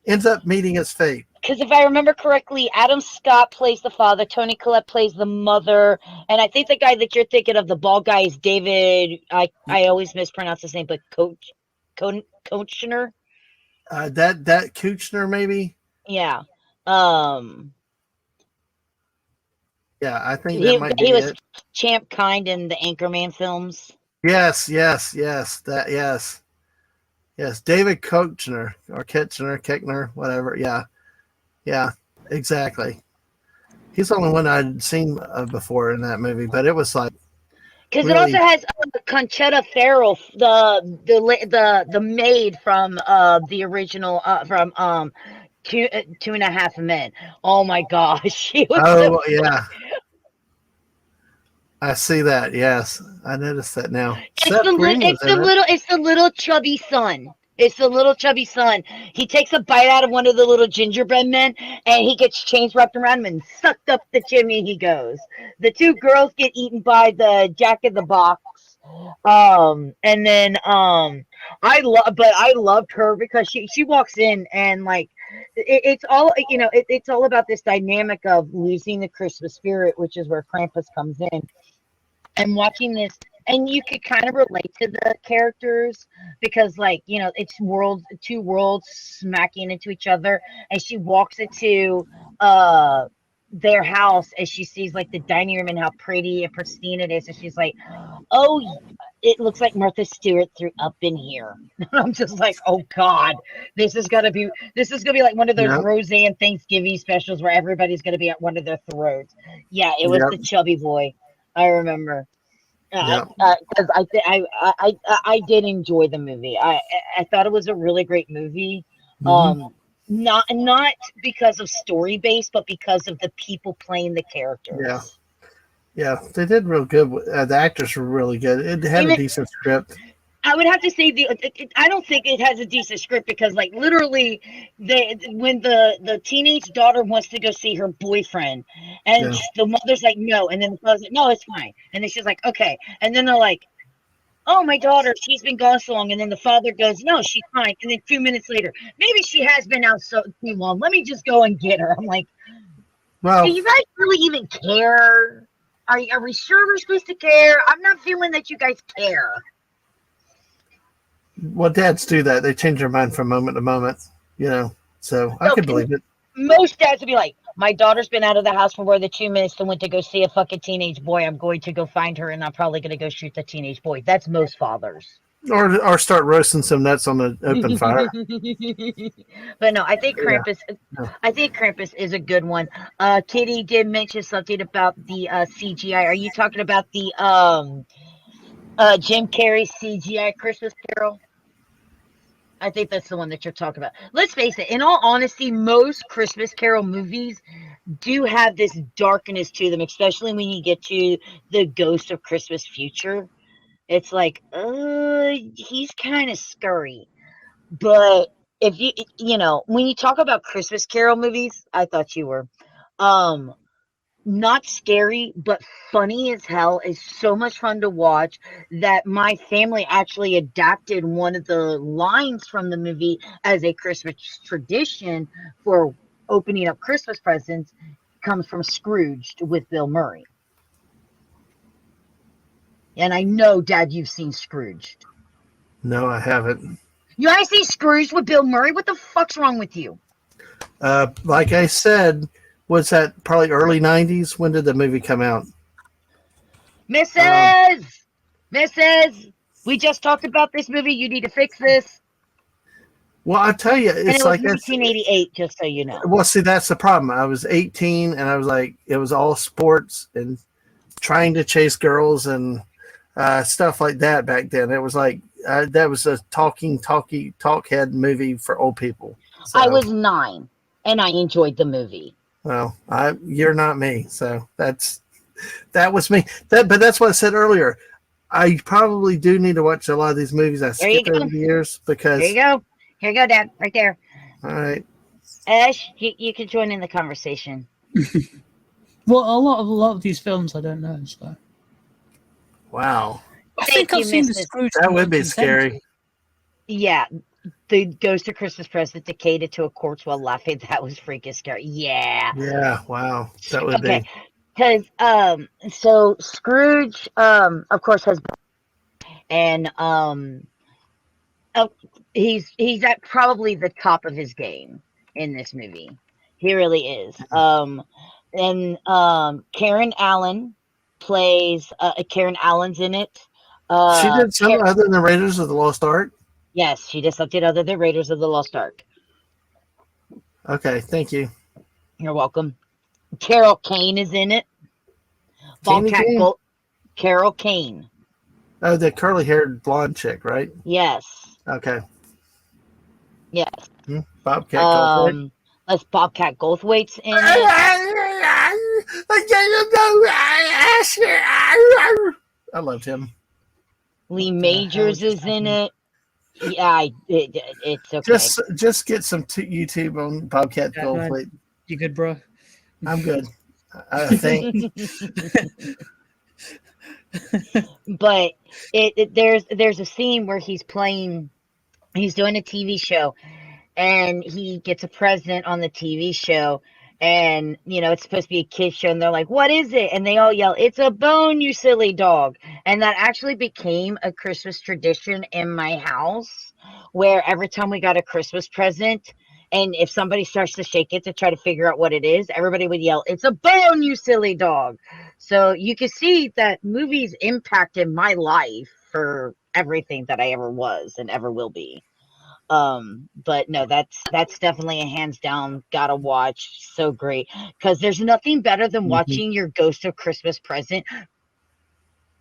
ends up meeting his fate. Because if I remember correctly, Adam Scott plays the father, Tony Collette plays the mother, and I think the guy that you're thinking of, the bald guy, is David. I always mispronounce his name, but Koechner. That Kuchner maybe. Yeah. Yeah, I think that might be he was it. Champ Kind in the Anchorman films. Yes. Yes. David Koechner or Keckner, whatever. Yeah, exactly. He's the only one I'd seen before in that movie, but it was like because really... it also has Conchetta Ferrell, the maid from the original from Two and a Half Men. Oh my gosh, she was yeah. I see that. Yes, I noticed that now. It's the little chubby son. It's the little chubby son. He takes a bite out of one of the little gingerbread men, and he gets chains wrapped around him and sucked up the chimney. He goes. The two girls get eaten by the Jack in the Box, and then I loved her because she walks in and like it's all it's all about this dynamic of losing the Christmas spirit, which is where Krampus comes in. And watching this, and you could kind of relate to the characters because, like, it's two worlds smacking into each other. And she walks into their house and she sees like the dining room and how pretty and pristine it is, and she's like, "Oh, it looks like Martha Stewart threw up in here." I'm just like, "Oh God, this is gonna be like one of those Roseanne Thanksgiving specials where everybody's gonna be at one of their throats." Yeah, it was the chubby boy. I remember because I did enjoy the movie. I thought it was a really great movie. Not because of story based, but because of the people playing the characters. Yeah, they did real good. The actors were really good. It had a decent script. I would have to say I don't think it has a decent script because, like, literally, when the teenage daughter wants to go see her boyfriend, and the mother's like, no, and then the father's like, no, it's fine, and then she's like, okay, and then they're like, oh, my daughter, she's been gone so long, and then the father goes, no, she's fine, and then 2 minutes later, maybe she has been out so too long. Let me just go and get her. I'm like, do you guys really even care? Are we sure we're supposed to care? I'm not feeling that you guys care. Well, dads do that. They change their mind from moment to moment, so I could believe it. Most dads would be like, my daughter's been out of the house for more than 2 minutes and went to go see a fucking teenage boy. I'm going to go find her, and I'm probably going to go shoot the teenage boy. That's most fathers. Or start roasting some nuts on the open fire. But no, I think Yeah. Krampus. No. I think Krampus is a good one. Kitty did mention something about the CGI. Are you talking about the Jim Carrey CGI Christmas Carol? I think that's the one that you're talking about. Let's face it. In all honesty, most Christmas Carol movies do have this darkness to them, especially when you get to the Ghost of Christmas Future. It's like, he's kind of scary. But if when you talk about Christmas Carol movies, I thought you were, not scary, but funny as hell. Is so much fun to watch that my family actually adapted one of the lines from the movie as a Christmas tradition for opening up Christmas presents. Comes from Scrooged with Bill Murray. And I know, Dad, you've seen Scrooged. No, I haven't. You haven't seen Scrooged with Bill Murray? What the fuck's wrong with you? Like I said, was that probably early 90s? When did the movie come out? Mrs. We just talked about this movie. You need to fix this. Well, I tell you, And it's it was like 1988, just so you know. Well, see, that's the problem. I was 18, and I was like, it was all sports and trying to chase girls and stuff like that back then. It was like that was a talk head movie for old people. So, I was 9, and I enjoyed the movie. Well, you're not me, so that was me. But that's what I said earlier. I probably do need to watch a lot of these movies I skipped over the years because. Here you go. Here you go, Dad. Right there. All right. Ash, you can join in the conversation. Well, a lot of these films I don't know. So. Wow. I think I've seen the Mrs. Scrooge. That would be scary. Yeah. The Ghost of Christmas Present decayed to a corpse while laughing. That was freaking scary. Yeah. Yeah. Wow. That would be. Because so Scrooge of course has, and he's at probably the top of his game in this movie. He really is. And Karen Allen plays Karen Allen's in it. She did something other than Raiders of the Lost Ark? Yes, she did something other than Raiders of the Lost Ark. Okay, thank you. You're welcome. Carol Kane is in it. Carol Kane. Oh, the curly-haired blonde chick, right? Yes. Okay. Yes. Bobcat Goldthwait. Let's Bobcat Goldthwait's in it. I loved him. Lee Majors is in it. Yeah, it's okay. Just get some YouTube on Bobcat Goldthwait. You good, bro? I'm good. I think. But there's a scene where he's doing a TV show, and he gets a present on the TV show, and it's supposed to be a kid's show, and they're like, "What is it?" And they all yell, "It's a bone, you silly dog!" And that actually became a Christmas tradition in my house, where every time we got a Christmas present, and if somebody starts to shake it to try to figure out what it is, everybody would yell, "It's a bone, you silly dog!" So you can see that movies impacted my life for everything that I ever was and ever will be. But no, that's definitely a hands down gotta watch. So great, because there's nothing better than watching your Ghost of Christmas Present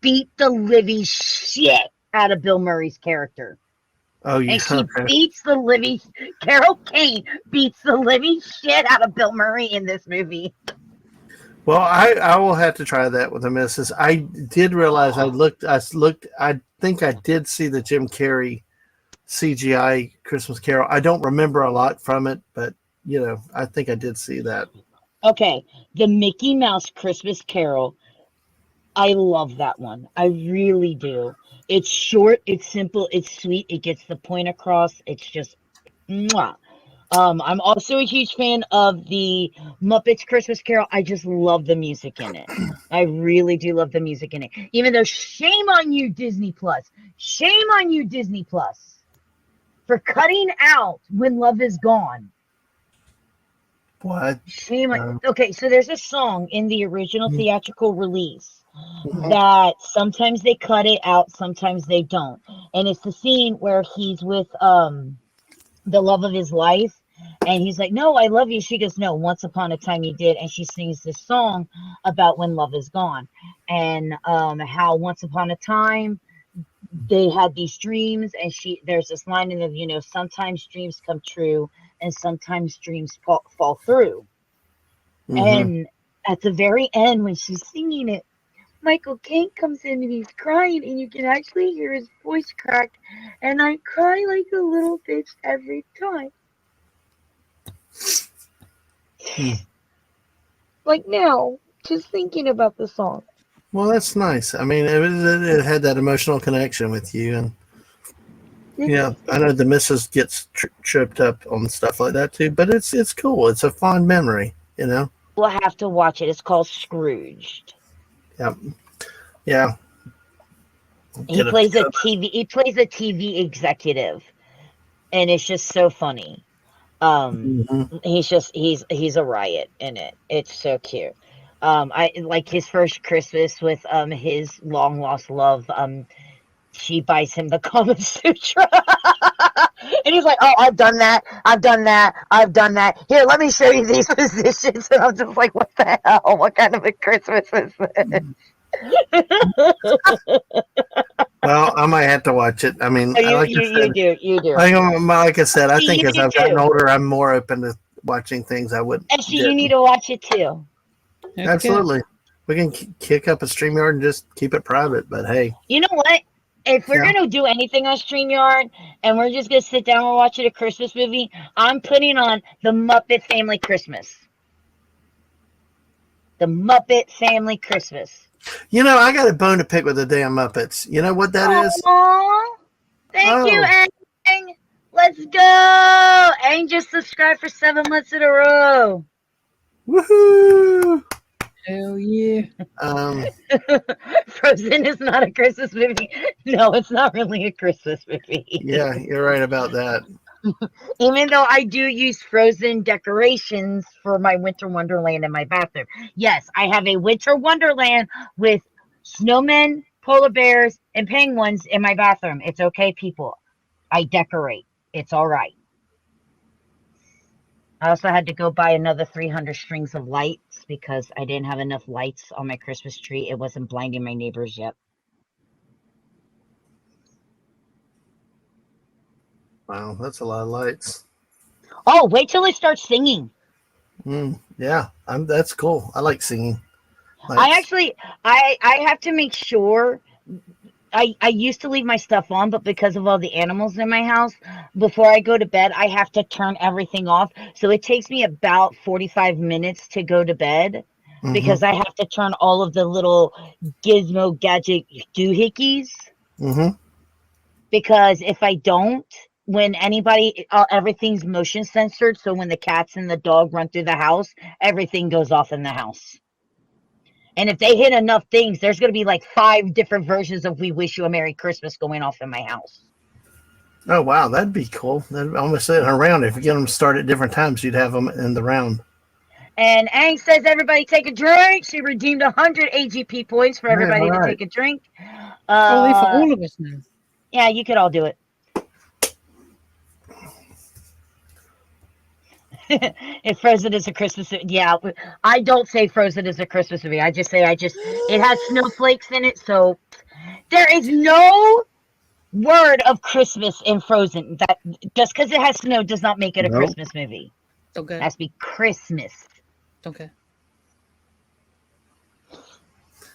beat the living shit out of Bill Murray's character. Oh, yeah. And she beats the living, Carol Kane beats the living shit out of Bill Murray in this movie. Well, I will have to try that with the missus. I did realize I think I did see the Jim Carrey CGI Christmas Carol. I don't remember a lot from it, but I think I did see that. Okay, the Mickey Mouse Christmas Carol. I love that one. I really do. It's short, it's simple, it's sweet, it gets the point across. It's just mwah. I'm also a huge fan of the Muppets Christmas Carol. I just love the music in it. I really do love the music in it. Even though shame on you, Disney Plus. Shame on you, Disney Plus, for cutting out When Love Is Gone. What? Shame on. Okay, so there's a song in the original Mhm. theatrical release Mhm. that sometimes they cut it out, sometimes they don't. And it's the scene where he's with the love of his life, and he's like, no, I love you. She goes, no, once upon a time you did. And she sings this song about when love is gone, and how once upon a time they had these dreams, and there's this line in the, sometimes dreams come true and sometimes dreams fall through. Mhm. And at the very end, when she's singing it, Michael Caine comes in and he's crying, and you can actually hear his voice crack. And I cry like a little bitch every time. Hmm. Like now, just thinking about the song. Well, that's nice. I mean, it had that emotional connection with you, and yeah, I know the missus gets tripped up on stuff like that too, but it's cool. It's a fond memory, you know. We'll have to watch it. It's called Scrooged. Yeah, yeah. He Get a plays a TV executive, and it's just so funny. Mhm. He's a riot in it. It's so cute. I like his first Christmas with his long lost love. She buys him the Kama Sutra. And he's like, oh, I've done that. I've done that. I've done that. Here, let me show you these positions. And I'm just like, what the hell? What kind of a Christmas is this? Well, I might have to watch it. I mean, Oh, like I you said, do. You do. like I said, I See, think you as do I've gotten too. older, I'm more open to watching things I wouldn't. Actually, you need to watch it too. Heck Absolutely. We can kick up a StreamYard and just keep it private, but hey. You know what? If we're Yeah. going to do anything on StreamYard and we're just going to sit down and watch a Christmas movie, I'm putting on the Muppet Family Christmas. The Muppet Family Christmas. You know, I got a bone to pick with the damn Muppets. You know what that is? Aww. Thank you, Oh. Ang. Let's go. Ang just subscribed for 7 months in a row. Woohoo! Hell yeah. Frozen is not a Christmas movie. No, it's not really a Christmas movie. Yeah, you're right about that. Even though I do use Frozen decorations for my Winter Wonderland in my bathroom. Yes, I have a Winter Wonderland with snowmen, polar bears, and penguins in my bathroom. It's okay, people. I decorate. It's all right. I also had to go buy another 300 strings of lights because I didn't have enough lights on my Christmas tree. It wasn't blinding my neighbors yet. Wow, that's a lot of lights. Oh, wait till it starts singing. Yeah, that's cool. I like singing. I have to make sure. I used to leave my stuff on, but because of all the animals in my house, before I go to bed, I have to turn everything off. So it takes me about 45 minutes to go to bed because I have to turn all of the little gizmo gadget doohickeys. Because if I don't, when everything's motion censored. So when the cats and the dog run through the house, everything goes off in the house. And if they hit enough things, there's going to be like 5 different versions of We Wish You a Merry Christmas going off in my house. Oh, wow. That'd be cool. That'd almost say a round. If you get them to start at different times, you'd have them in the round. And Ang says, everybody take a drink. She redeemed 100 AGP points for everybody to take a drink. For all of us now. Yeah, you could all do it. If Frozen is a Christmas movie, yeah, I don't say Frozen is a Christmas movie. I just say it has snowflakes in it, so there is no word of Christmas in Frozen. That just because it has snow does not make it a Christmas movie. Okay. It has to be Christmas. Okay.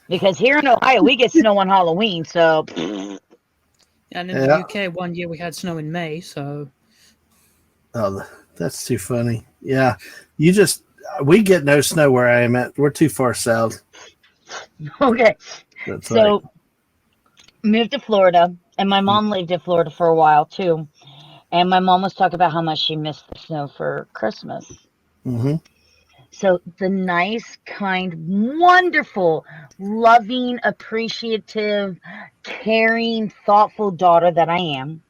Because here in Ohio, we get snow on Halloween, so. And in the UK, one year we had snow in May, so. Oh, that's too funny. Yeah, we get no snow where I am at. We're too far south. Okay. That's so moved to Florida, and my mom lived in Florida for a while too. And my mom was talking about how much she missed the snow for Christmas. Mm-hmm. So the nice, kind, wonderful, loving, appreciative, caring, thoughtful daughter that I am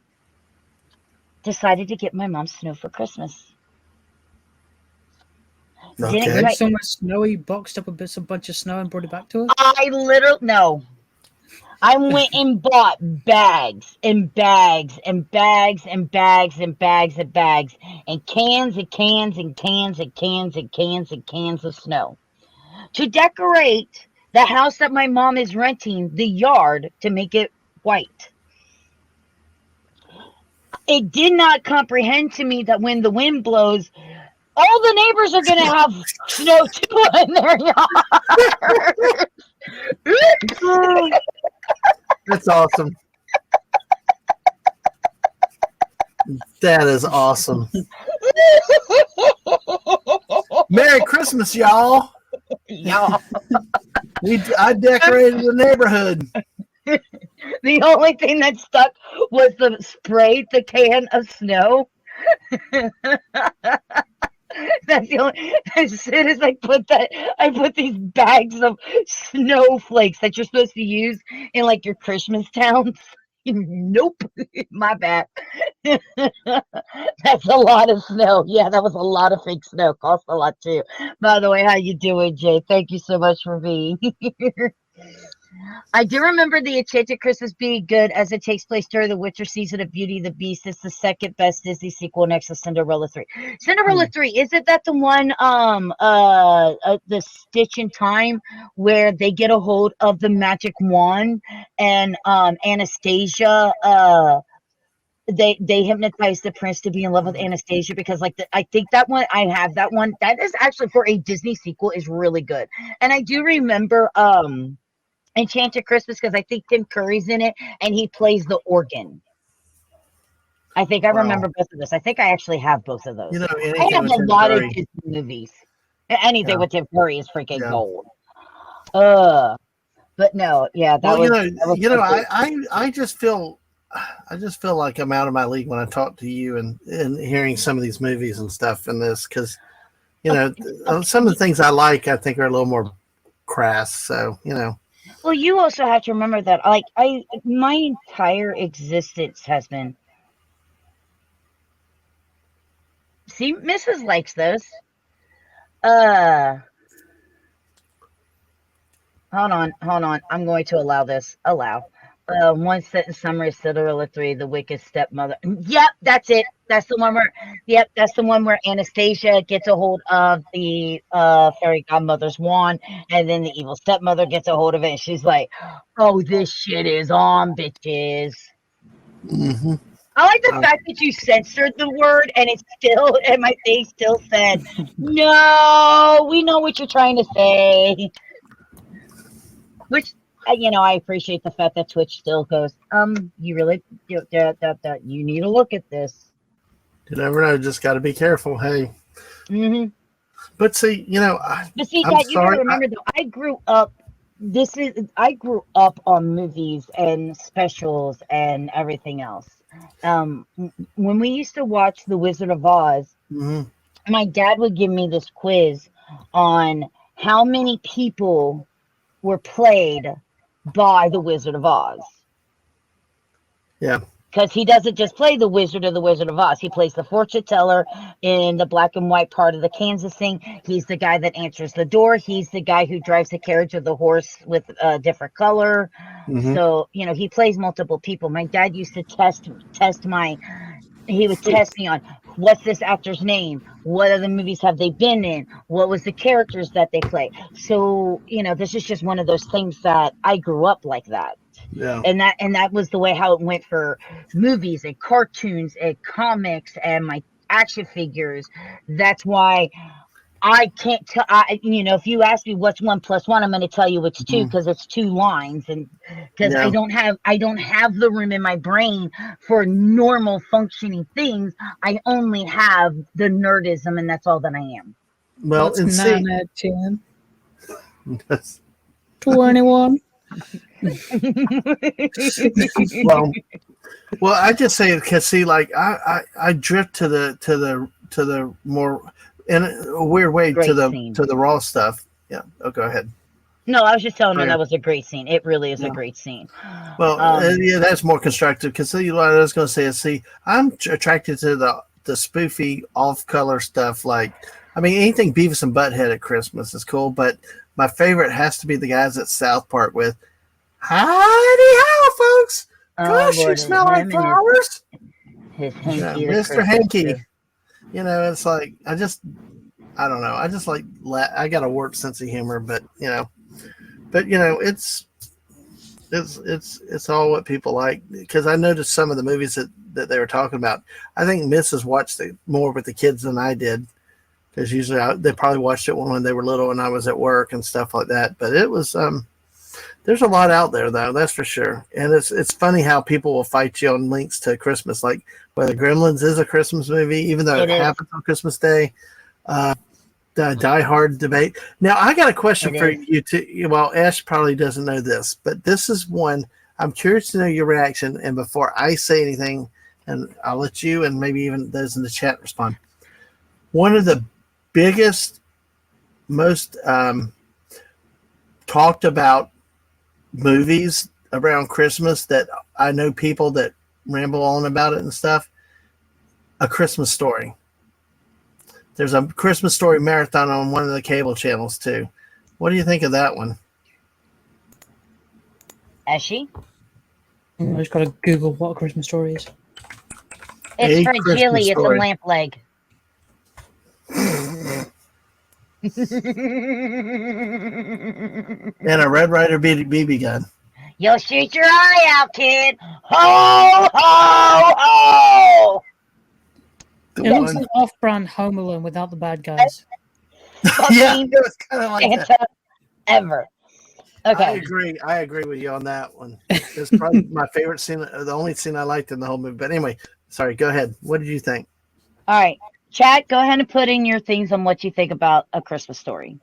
decided to get my mom snow for Christmas. Didn't Okay. Went quite. somewhere snowy, boxed up a bunch of snow and brought it back to us. I literally no. I went and bought bags and bags and bags and bags and bags and bags and cans and cans and cans and cans and cans and cans of snow to decorate the house that my mom is renting, the yard, to make it white. It did not comprehend to me that when the wind blows, all the neighbors are going to have snow too in their yard. That's awesome. That is awesome. Merry Christmas, y'all. Y'all. I decorated the neighborhood. The only thing that stuck was the spray, the can of snow. That's the only. As soon as I put these bags of snowflakes that you're supposed to use in like your Christmas towns. Nope, my bad. That's a lot of snow. Yeah, that was a lot of fake snow. Cost a lot too. By the way, how you doing, Jay? Thank you so much for being here. I do remember the Enchanted Christmas being good as it takes place during the winter season of Beauty and the Beast. It's the second best Disney sequel next to Cinderella 3. Cinderella 3, isn't that the one the Stitch in Time where they get a hold of the magic wand and Anastasia they hypnotize the prince to be in love with Anastasia because I think that one I have that one. That is actually for a Disney sequel is really good. And I do remember Enchanted Christmas because I think Tim Curry's in it and he plays the organ. I think I remember both of those. I think I actually have both of those. You know, I anything have with a Tim lot of Curry. Disney movies. Anything with Tim Curry is freaking Yeah. gold. But no, yeah, that Well, was so cool. I just feel like I'm out of my league when I talk to you and hearing some of these movies and stuff in this because some of the things I like I think are a little more crass. So Well, you also have to remember that my entire existence has been. See, Mrs. likes those. Hold on. I'm going to allow this. Allow. One sentence summary, Cinderella 3, The Wicked Stepmother. Yep, that's it. That's the one where. Yep, that's the one where Anastasia gets a hold of the fairy godmother's wand, and then the evil stepmother gets a hold of it, and she's like, "Oh, this shit is on, bitches." Mm-hmm. I like the fact that you censored the word, and my face still said, "No, we know what you're trying to say." Which I appreciate the fact that Twitch still goes, you really, you need to look at this. You never know. Just got to be careful. Hey. Mm-hmm. But see, But see, I'm Dad, you gotta sorry. remember though, I grew up. I grew up on movies and specials and everything else. When we used to watch The Wizard of Oz, my dad would give me this quiz on how many people were played by the Wizard of Oz. Yeah. Because he doesn't just play the Wizard of Oz. He plays the fortune teller in the black and white part of the Kansas thing. He's the guy that answers the door. He's the guy who drives the carriage of the horse with a different color. Mm-hmm. So, he plays multiple people. My dad used to he would test me on what's this actor's name? What other movies have they been in? What was the characters that they play? So, this is just one of those things that I grew up like that. Yeah. And that was the way how it went for movies and cartoons and comics and my action figures. That's why I can't tell. If you ask me what's 1 + 1, I'm going to tell you it's 2 because it's 2 lines, and because I don't have the room in my brain for normal functioning things. I only have the nerdism, and that's all that I am. Well, That's and 9 out of 10. That's, 21. well, Well, I just say it because see, like I drift to the more in a weird way Great to the scene. raw stuff. Yeah. Oh, go ahead. No, I was just telling her Okay. that was a great scene. It really is a Yeah. great scene. Well, yeah, that's more constructive because see, what I was going to say is, see, I'm attracted to the spoofy off-color stuff. Like, I mean, anything Beavis and Butthead at Christmas is cool, but my favorite has to be the guys at South Park with "Howdy ho, folks! Gosh, you Lord, smell him like and flowers." his Yeah, hanky, the Mr. Christmas Hanky. tree. You know, it's like I don't know. I just like I got a warped sense of humor, but it's all what people like because I noticed some of the movies that they were talking about. I think Mrs. watched it more with the kids than I did because usually they probably watched it when they were little and I was at work and stuff like that. But it was there's a lot out there though, that's for sure. And it's funny how people will fight you on links to Christmas, like whether Gremlins is a Christmas movie, even though it happens on Christmas Day. The Die Hard debate. Now, I got a question for you too. Well, Ash probably doesn't know this, but this is one I'm curious to know your reaction. And before I say anything, and I'll let you and maybe even those in the chat respond. One of the biggest, most talked about movies around Christmas that I know people that ramble on about it and stuff. A Christmas Story. There's a Christmas Story marathon on one of the cable channels too. What do you think of that one? Ashy? I just got to Google what a Christmas Story is. It's A for Christmas Gilly. It's a Story. lamp leg. And a Red Ryder BB gun. You'll shoot your eye out, kid. Ho, ho, ho! It looks like off-brand Home Alone without the bad guys. Yeah, it was kind of like Santa that. ever. Okay. I agree with you on that one. It's probably my favorite scene, the only scene I liked in the whole movie. But anyway, sorry, go ahead. What did you think? All right. Chat, go ahead and put in your things on what you think about A Christmas Story.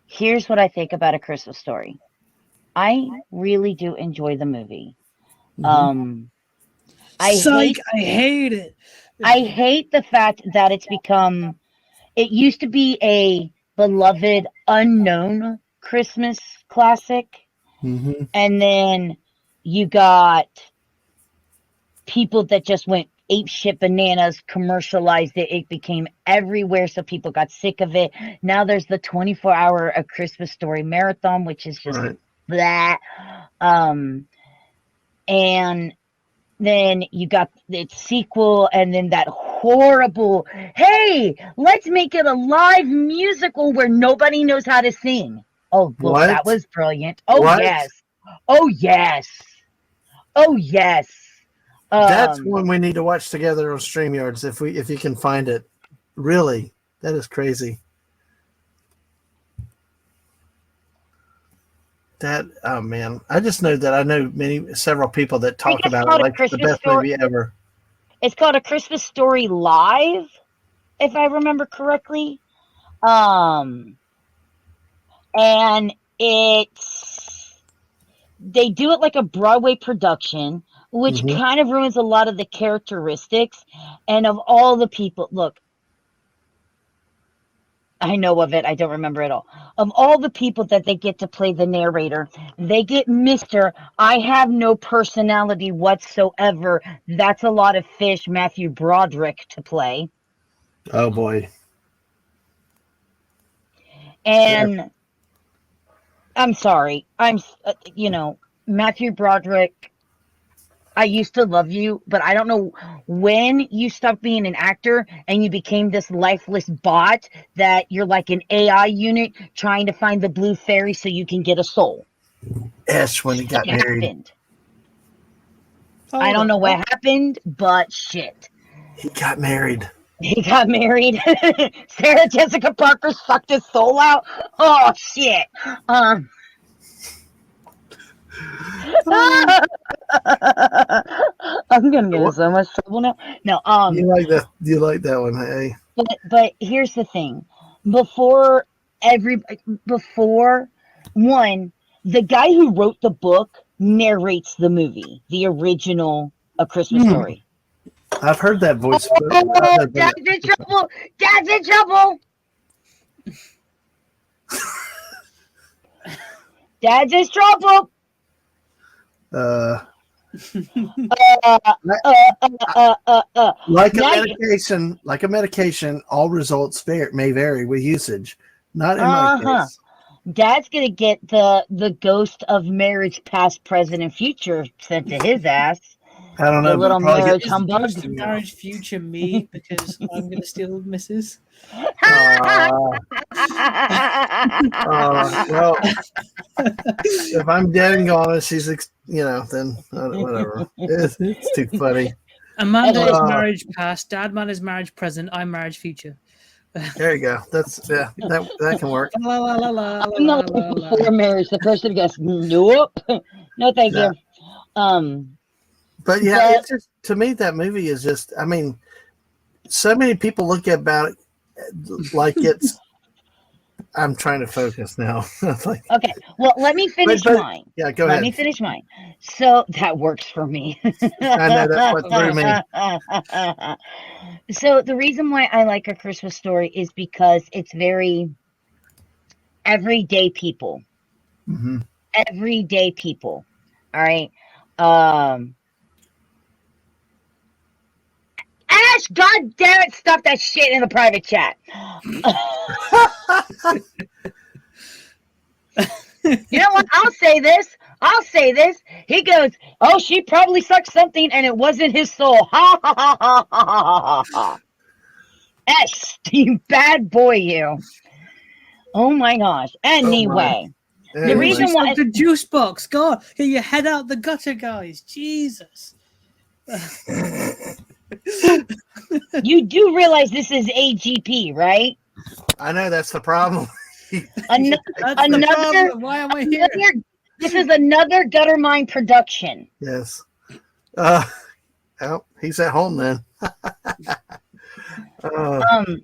Here's what I think about A Christmas Story. I really do enjoy the movie. I hate it. I hate the fact that it's become, it used to be a beloved, unknown Christmas classic. Mm-hmm. And then you got people that just went apeshit bananas, commercialized it. It became everywhere, so people got sick of it. Now there's the 24-hour A Christmas Story marathon, which is just that. And then you got its sequel, and then that horrible, hey, let's make it a live musical where nobody knows how to sing. Oh, well, What? that was brilliant. Oh, What? yes. Oh, yes. Oh, yes. That's one we need to watch together on StreamYards if you can find it. Really, that is crazy. Oh man, I just know that I know several people that talk about it like it's the best movie ever. It's called A Christmas Story Live, if I remember correctly. And they do it like a Broadway production, which kind of ruins a lot of the characteristics. And of all the people, look, I know of it. I don't remember it all. Of all the people that they get to play the narrator, they get Mr. I have no personality whatsoever. That's a lot of fish, Matthew Broderick, to play. Oh, boy. And I'm sorry. Matthew Broderick, I used to love you, but I don't know when you stopped being an actor and you became this lifeless bot that you're like an AI unit trying to find the blue fairy so you can get a soul. Ash when he got married. I don't know what happened, but shit. He got married. He got married. Sarah Jessica Parker sucked his soul out. Oh shit. I'm gonna get in so much trouble now. No, you like that one, hey? But here's the thing: before one, the guy who wrote the book narrates the movie, the original A Christmas Story. I've heard that voice. Oh, Dad's in trouble. Dad's in trouble. Dad's in trouble. Like Now a medication, all results may vary with usage. Not in my case. Dad's gonna get the ghost of marriage, past, present, and future sent to his ass. I don't know. The little probably marriage get- humbug. Ghost of marriage, future me, because I'm gonna steal Mrs. Well, if I'm dead and gone and she's, then whatever. It's too funny. Amanda is Oh. marriage past, DadMan is marriage present, I'm marriage future. There you go. That can work. La, la, la, la, I'm la, not la, looking la. for marriage. The person goes, nope, no, thank Yeah. you. But yeah, But- it's just, to me, that movie is just, I mean, so many people look about it like it's, I'm trying to focus now. Like, Okay, well, let me finish but- mine. yeah, go Let ahead. me finish mine. So that works for me. I know that's what threw me. So the reason why I like A Christmas Story is because it's very everyday people. Mhm. Everyday people. All right. Ash, god damn it, stop that shit in the private chat. You know what? I'll say this. He goes, oh, she probably sucked something and it wasn't his soul. Ha ha ha ha ha ha ha. Ash, you bad boy, you. Oh my gosh. Anyway, Yeah, the reason why The juice box, God, get your head out the gutter, guys. Jesus. you do realize this is AGP, right? I know that's the problem. Ano- That's the Another- problem. Why am I here? This is another Gutter Mine production. Yes. Well, he's at home then. Well,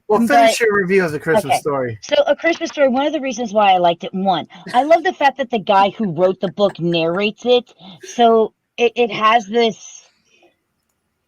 finish But- your review of the Christmas Okay. Story. So, A Christmas Story, one of the reasons why I liked it, one, I love the fact that the guy who wrote the book narrates it. So it has this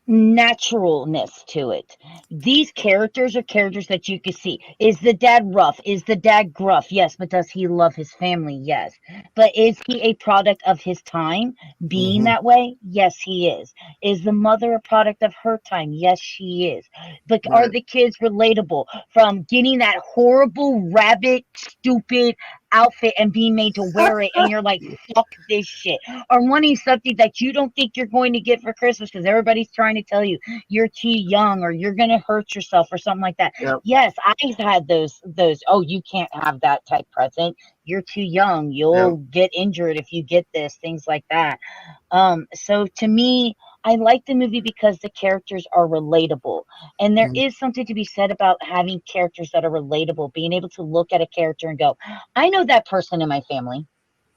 naturalness to it. These characters are characters that you can see. Is the dad rough? Is the dad gruff? Yes, but does he love his family? Yes. But is he a product of his time being Mhm. that way? Yes, he is. Is the mother a product of her time? Yes, she is. But are Right. the kids relatable from getting that horrible rabbit stupid outfit and being made to wear it and you're like, fuck this shit, or wanting something that you don't think you're going to get for Christmas because everybody's trying to tell you you're too young or you're going to hurt yourself or something like that. Yep. Yes, I've had those, oh, you can't have that type present, you're too young, you'll get injured if you get this, things like that. So to me, I like the movie because the characters are relatable. And there is something to be said about having characters that are relatable, being able to look at a character and go, I know that person in my family.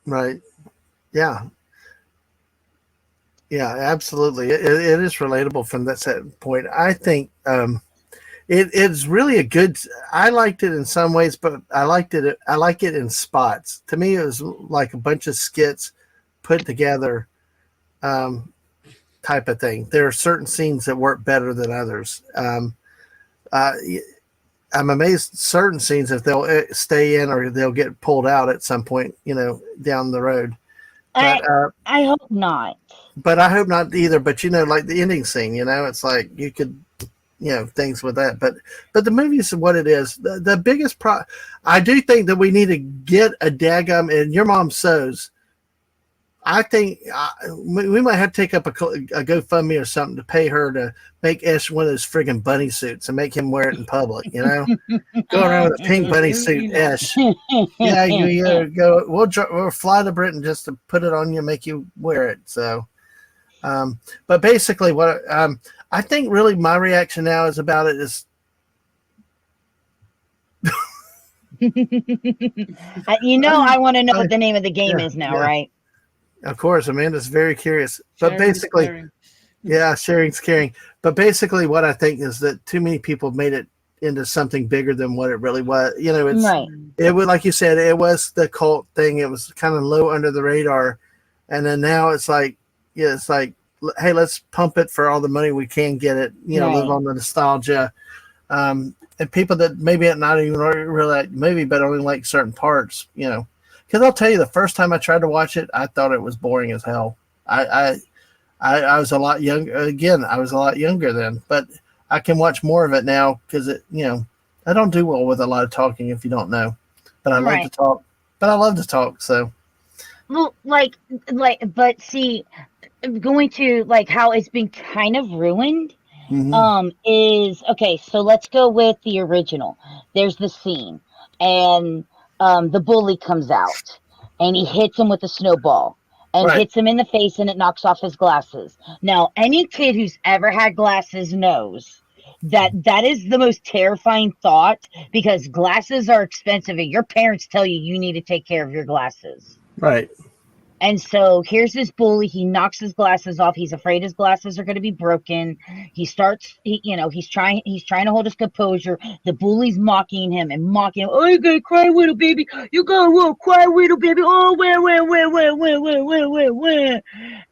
Right. Yeah. Yeah, absolutely. It is relatable from that point. I think it's really a good. I liked it in some ways, but I like it in spots. To me, it was like a bunch of skits put together, type of thing. There are certain scenes that work better than others. I'm amazed certain scenes if they'll stay in or they'll get pulled out at some point, down the road. But I hope not. but I hope not either. But like the ending scene, it's like you could, things with that. But the movie is what it is. The biggest I do think that we need to get a daggum, and your mom sews. I think we might have to take up a GoFundMe or something to pay her to make Ash one of those friggin' bunny suits and make him wear it in public. Go around with a pink bunny suit, Ash. Yeah, you go. We'll fly to Britain just to put it on you, and make you wear it. So, but basically, what I think really my reaction now is about it is. I want to know what the name of the game is now, right? Of course, Amanda's very curious. But Sharing is basically, caring. yeah, sharing's caring. But basically, what I think is that too many people made it into something bigger than what it really was. It's Right. it was, like you said, it was the cult thing. It was kind of low under the radar, and then now it's like, it's like hey, let's pump it for all the money we can get it. Live Right. on the nostalgia. And people that maybe not even really like the movie, but only like certain parts. Because I'll tell you, the first time I tried to watch it, I thought it was boring as hell. I was a lot younger. Again, I was a lot younger then, but I can watch more of it now because I don't do well with a lot of talking if you don't know, but I like to Right. talk. But I love to talk, so. Well, but see, going to like how it's been kind of ruined. Mhm. Is okay. So let's go with the original. There's the scene, and the bully comes out, and he hits him with a snowball, and Right. hits him in the face, and it knocks off his glasses. Now, any kid who's ever had glasses knows that that is the most terrifying thought because glasses are expensive, and your parents tell you you need to take care of your glasses. Right. And so here's this bully. He knocks his glasses off. He's afraid his glasses are going to be broken. He's trying to hold his composure. The bully's mocking him and mocking him. Oh, you gotta cry, little baby. You gotta cry, little baby. Oh, where.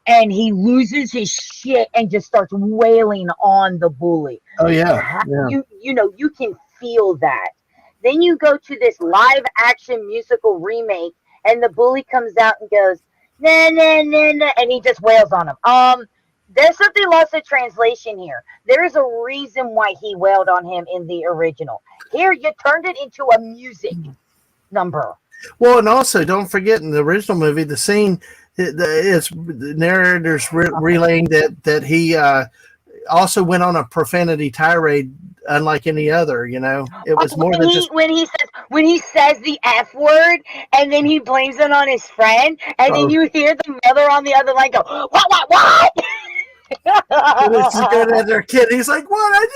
And he loses his shit and just starts wailing on the bully. Oh yeah. Yeah. You can feel that. Then you go to this live action musical remake, and the bully comes out and goes, nah, nah, nah, nah, and he just wails on him. There's something lost in translation here. There is a reason why he wailed on him in the original. Here, you turned it into a music number. Well, and also don't forget in the original movie, the scene, it's the narrator's relaying that he also went on a profanity tirade, unlike any other. It was more than just when he says the F word, and then he blames it on his friend, and then you hear the mother on the other line go, what? It's good at their kid. He's like, what I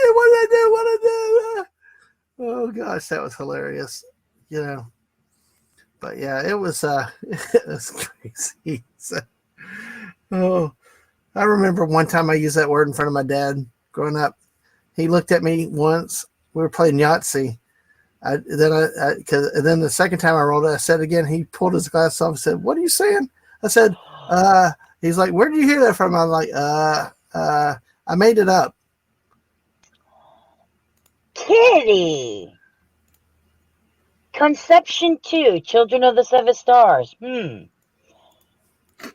do. Oh gosh, that was hilarious. But yeah, it was it was crazy. So, I remember one time I used that word in front of my dad growing up. He looked at me once. We were playing Yahtzee. Then the second time I rolled it, I said it again. He pulled his glasses off and said, "What are you saying?" I said, He's like, "Where did you hear that from?" I'm like, I made it up." Kitty. Conception 2, Children of the Seven Stars.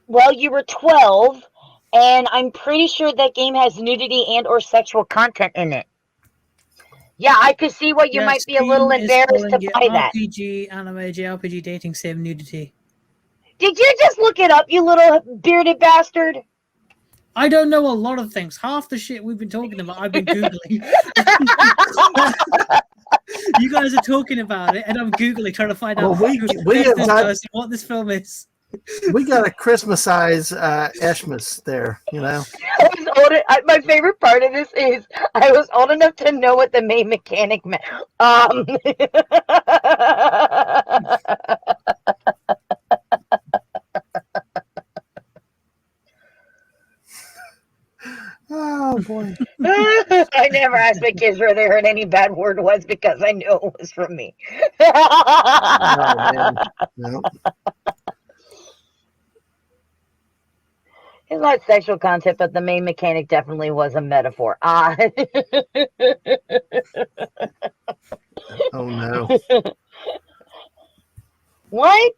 Well, you were 12, and I'm pretty sure that game has nudity and or sexual content in it. Yeah, I could see why you might be a little embarrassed to buy that. RPG, anime, JRPG, dating sim, nudity. Did you just look it up, you little bearded bastard? I don't know a lot of things. Half the shit we've been talking about, I've been Googling. You guys are talking about it, and I'm Googling, trying to find out what this film is. We got a Christmas-sized Xmas there, My favorite part of this is I was old enough to know what the main mechanic meant. Oh boy! I never asked my kids where they heard any bad word was because I knew it was from me. Oh man! No. It's not sexual content, but the main mechanic definitely was a metaphor. Oh no! What?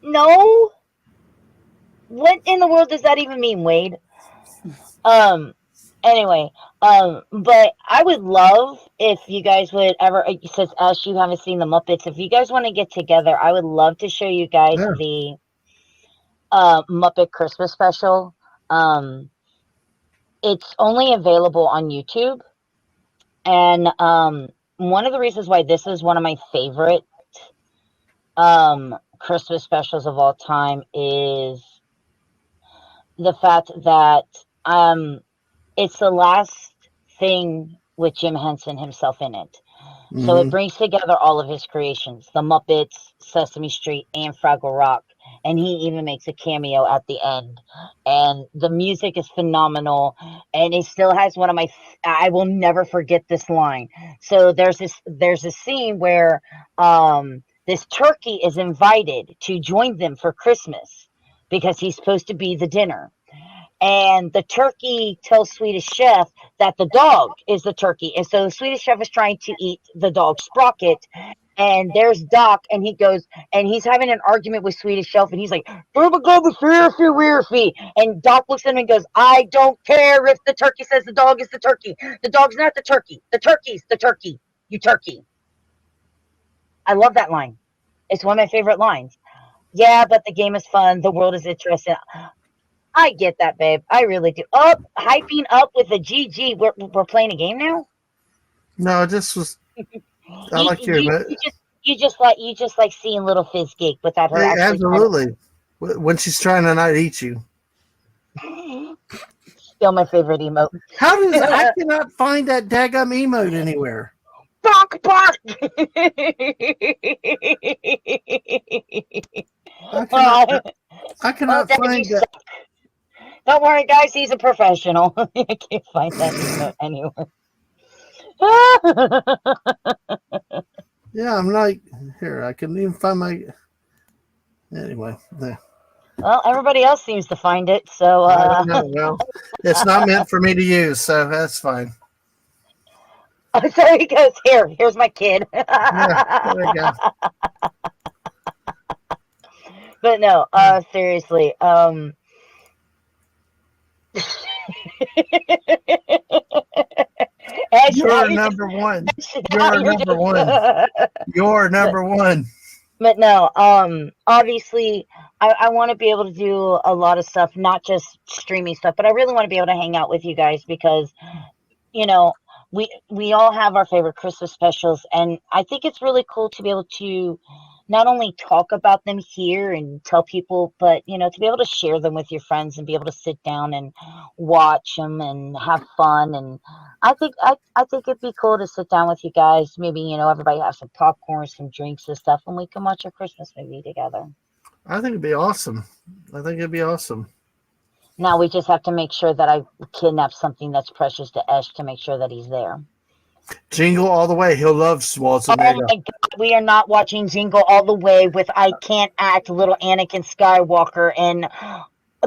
No? What in the world does that even mean, Wade? Anyway, but I would love if you guys would ever, since Ash, you haven't seen the Muppets, if you guys want to get together, I would love to show you guys the Muppet Christmas special. It's only available on YouTube, and one of the reasons why this is one of my favorite Christmas specials of all time is the fact that it's the last thing with Jim Henson himself in it. Mm-hmm. So it brings together all of his creations, the Muppets, Sesame Street, and Fraggle Rock. And he even makes a cameo at the end. And the music is phenomenal. And it still has one of my, I will never forget this line. So there's a scene where this turkey is invited to join them for Christmas because he's supposed to be the dinner. and the turkey tells Swedish Chef that the dog is the turkey, and so the Swedish Chef is trying to eat the dog Sprocket, and there's Doc, and he goes, and he's having an argument with Swedish Chef, and he's like, and Doc looks at him and goes, I don't care if the turkey says the dog is the turkey. The dog's not the turkey. The turkey's the turkey. You turkey. I love that line. It's one of my favorite lines. Yeah, but the game is fun. The world is interesting. I get that, babe. I really do. Hyping up with a GG. We're playing a game now? No, this was. I like your. You just like seeing little Fizz geek without her. Hey, actually absolutely. When she's trying to not eat you. Still my favorite emote. How does I cannot find that daggum emote anywhere? Bark, bark. I cannot find that. Don't worry, guys. He's a professional. I can't find that emote anywhere. Yeah, I'm like, here, I couldn't even find my. Anyway, there. Well, everybody else seems to find it, so. I don't know. Well, it's not meant for me to use, so that's fine. Oh, so he goes, here's my kid. Yeah, there we go. But no, seriously. You're number one. You're number one. You're number one. But no, obviously, I want to be able to do a lot of stuff, not just streaming stuff, but I really want to be able to hang out with you guys because, you know, we all have our favorite Christmas specials, and I think it's really cool to be able to not only talk about them here and tell people, but, you know, to be able to share them with your friends and be able to sit down and watch them and have fun. And I think it'd be cool to sit down with you guys. Maybe, you know, everybody have some popcorn, some drinks and stuff, and we can watch a Christmas movie together. I think it'd be awesome. Now we just have to make sure that I kidnap something that's precious to Esh to make sure that he's there. Jingle All the Way. He'll love Schwarzenegger. Oh my God, we are not watching Jingle All the Way with I Can't Act little Anakin Skywalker and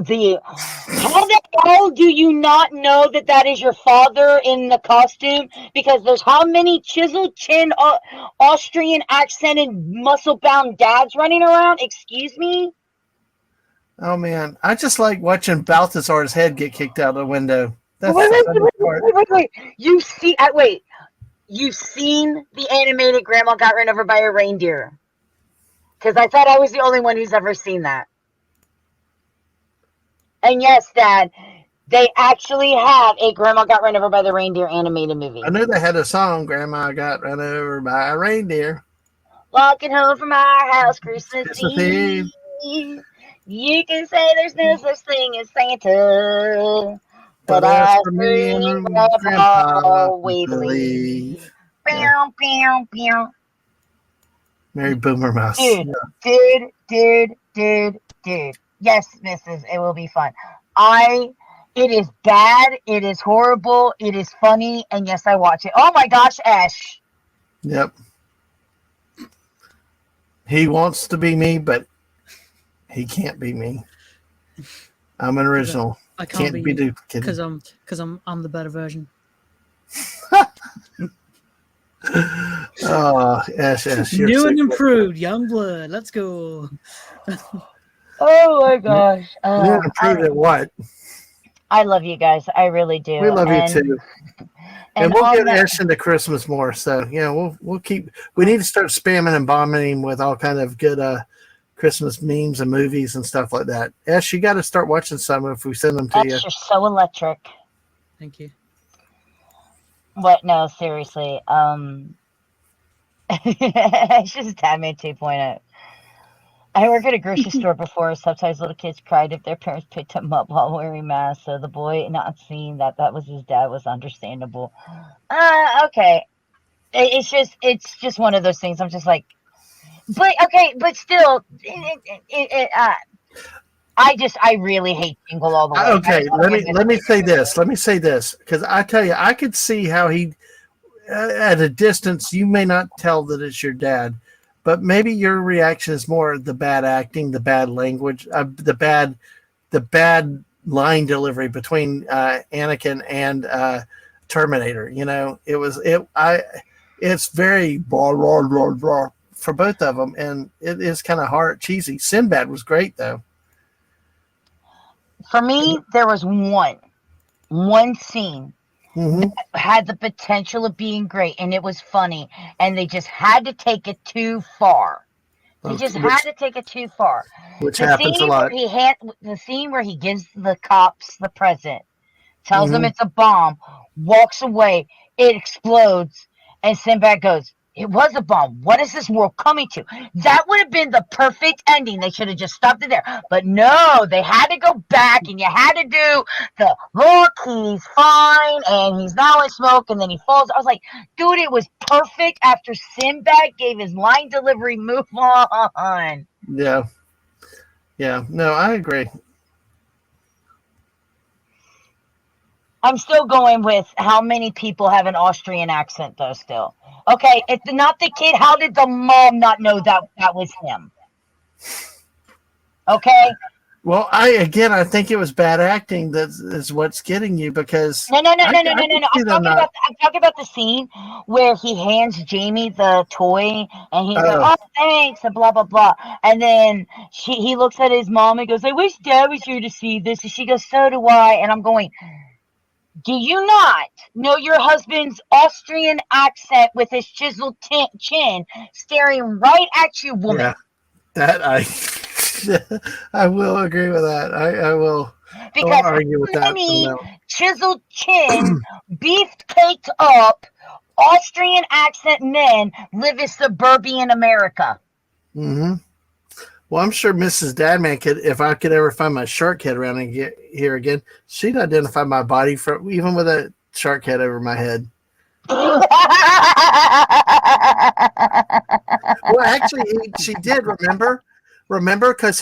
the. How the hell do you not know that is your father in the costume? Because there's how many chiseled chin, Austrian accented, muscle bound dads running around? Excuse me? Oh man, I just like watching Balthazar's head get kicked out the window. That's Wait. You've seen the animated Grandma Got Run Over by a Reindeer? Because I thought I was the only one who's ever seen that. And yes, Dad, they actually have a Grandma Got Run Over by the Reindeer animated movie. I knew they had a song, Grandma Got Run Over by a Reindeer. Walking home from our house Christmas Eve. You can say there's no such thing as Santa. But I for me and Grandpa, we believe. Yeah. Pew, pew, pew. Mary Boomer Mouse. Dude. Yes, Mrs. It will be fun. It is bad. It is horrible. It is funny. And yes, I watch it. Oh my gosh, Ash. Yep. He wants to be me, but he can't be me. I'm an original. I can't be duplicated. Because I'm the better version. Oh, Ash, new and improved, young blood. Let's go. Oh my gosh. New and improved at what? I love you guys. I really do. We love you too. And we'll get Ash into Christmas more. So we'll keep. We need to start spamming and bombing him with all kind of good Christmas memes and movies and stuff like that. Ash, you got to start watching some if we send them to you. You're so electric. Thank you. What? No, seriously. It's just DadMan 2.0. I worked at a grocery store before. Sometimes little kids cried if their parents picked them up while wearing masks. So the boy not seeing that was his dad was understandable. Okay. It's just one of those things. I'm just like, but still, I really hate Jingle All the Way. Okay, let me say this because I tell you, I could see how he, at a distance, you may not tell that it's your dad, but maybe your reaction is more the bad acting, the bad language, the bad line delivery between Anakin and Terminator. You know, it's very blah blah blah blah for both of them, and it is kind of hard cheesy. Sinbad was great though. For me, there was one scene Mm-hmm. had the potential of being great, and it was funny, and they just had to take it too far. They just had to take it too far. Which happens a lot. The scene where he gives the cops the present, tells them Mhm. it's a bomb, walks away, it explodes, and Sinbad goes, "It was a bomb. What is this world coming to?" That would have been the perfect ending. They should have just stopped it there. But no, they had to go back, and you had to do the look, he's fine, and he's now in smoke, and then he falls. I was like, dude, it was perfect after Sinbad gave his line delivery. Move on. Yeah. Yeah. No, I agree. I'm still going with how many people have an Austrian accent, though, still. Okay, if not the kid, how did the mom not know that was him? Okay? Well, I think it was bad acting that is what's getting you because No. I I'm can see talking them not. I'm talking about the scene where he hands Jamie the toy and he's like, Oh, "Oh, thanks," and blah blah blah. And then he looks at his mom and goes, "I wish Dad was here to see this." And she goes, "So do I." And I'm going, do you not know your husband's Austrian accent with his chiseled chin staring right at you, woman? yeah. That I will agree with that. I will. I Because won't argue with that. many No. chiseled chin, beefed caked up, Austrian accent men live in suburban America. Mm-hmm. Well, I'm sure Mrs. Dadman could, if I could ever find my shark head around and get here again, she'd identify my body from even with a shark head over my head. Well, actually, she did. Remember, because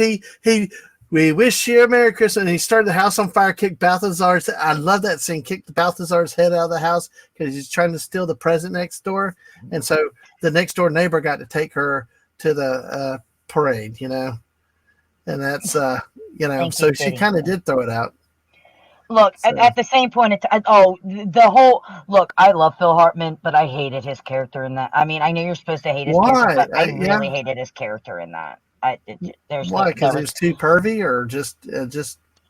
we wish you a Merry Christmas, and he started the house on fire, kicked Balthazar's. I love that scene. Kicked Balthazar's head out of the house because he's trying to steal the present next door, and so the next door neighbor got to take her to the parade, you know, and that's so she kind of did throw it out. Look, at the same point, I love Phil Hartman, but I hated his character in that. I mean, I know you're supposed to hate his character, but I really hated his character in that. Why? Because he was too pervy, or just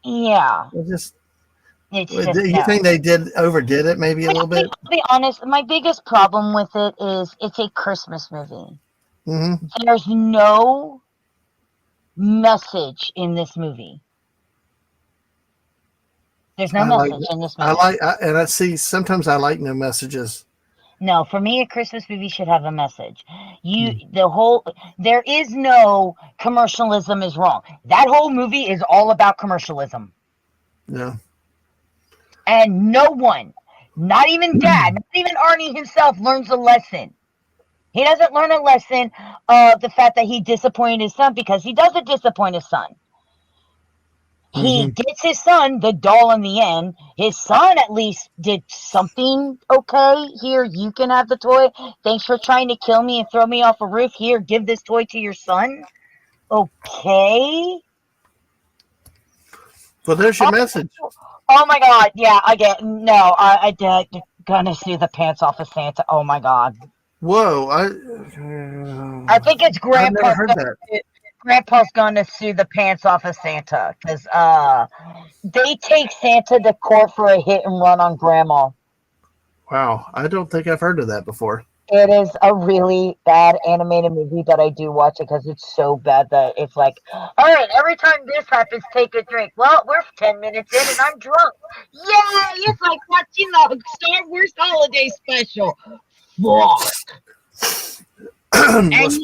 yeah. You think they overdid it maybe a little bit? To be honest, my biggest problem with it is it's a Christmas movie. Mm-hmm. There's no message in this movie. There's no message in this movie. Sometimes I like no messages. No, for me, a Christmas movie should have a message. There is no commercialism is wrong. That whole movie is all about commercialism. Yeah. And no one, not even Dad, not even Arnie himself, learns a lesson. He doesn't learn a lesson of the fact that he disappointed his son, because he doesn't disappoint his son. He gets his son the doll in the end. His son at least did something okay. Here, you can have the toy. Thanks for trying to kill me and throw me off a roof. Here, give this toy to your son. Okay. Well, there's your message. Oh my God. Yeah, I get. No, I gonna sue the pants off of Santa. Oh my God. Whoa. I think it's Grandpa. I've never heard that. Grandpa's gonna sue the pants off of Santa because they take Santa to court for a hit and run on Grandma. Wow, I don't think I've heard of that before. It is a really bad animated movie, but I do watch it because it's so bad that it's like, all right, every time this happens, take a drink. Well, we're 10 minutes in and I'm drunk. Yay! It's like watching the Star Wars holiday special. And yes,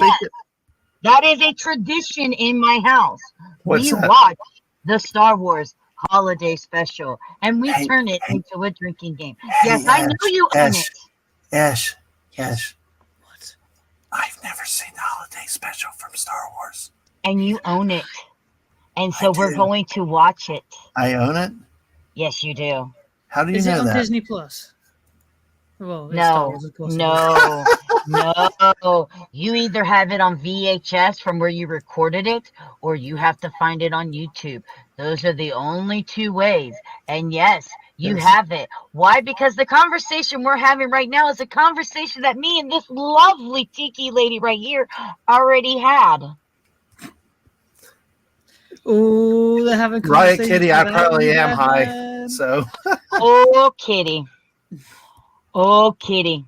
that is a tradition in my house. We watch the Star Wars holiday special, and we turn it into a drinking game. Yes, I know you own it. Ash. What? I've never seen the holiday special from Star Wars. And you own it. And so we're going to watch it. I own it? Yes, you do. How do you know that? Is it on Disney Plus? Well, no. No, you either have it on VHS from where you recorded it, or you have to find it on YouTube. Those are the only two ways. And yes, you Yes. have it. Why? Because the conversation we're having right now is a conversation that me and this lovely tiki lady right here already had. Oh, they're having Riot conversations Kitty, I without probably you, am high. DadMan. So Oh, kitty. Oh, kitty.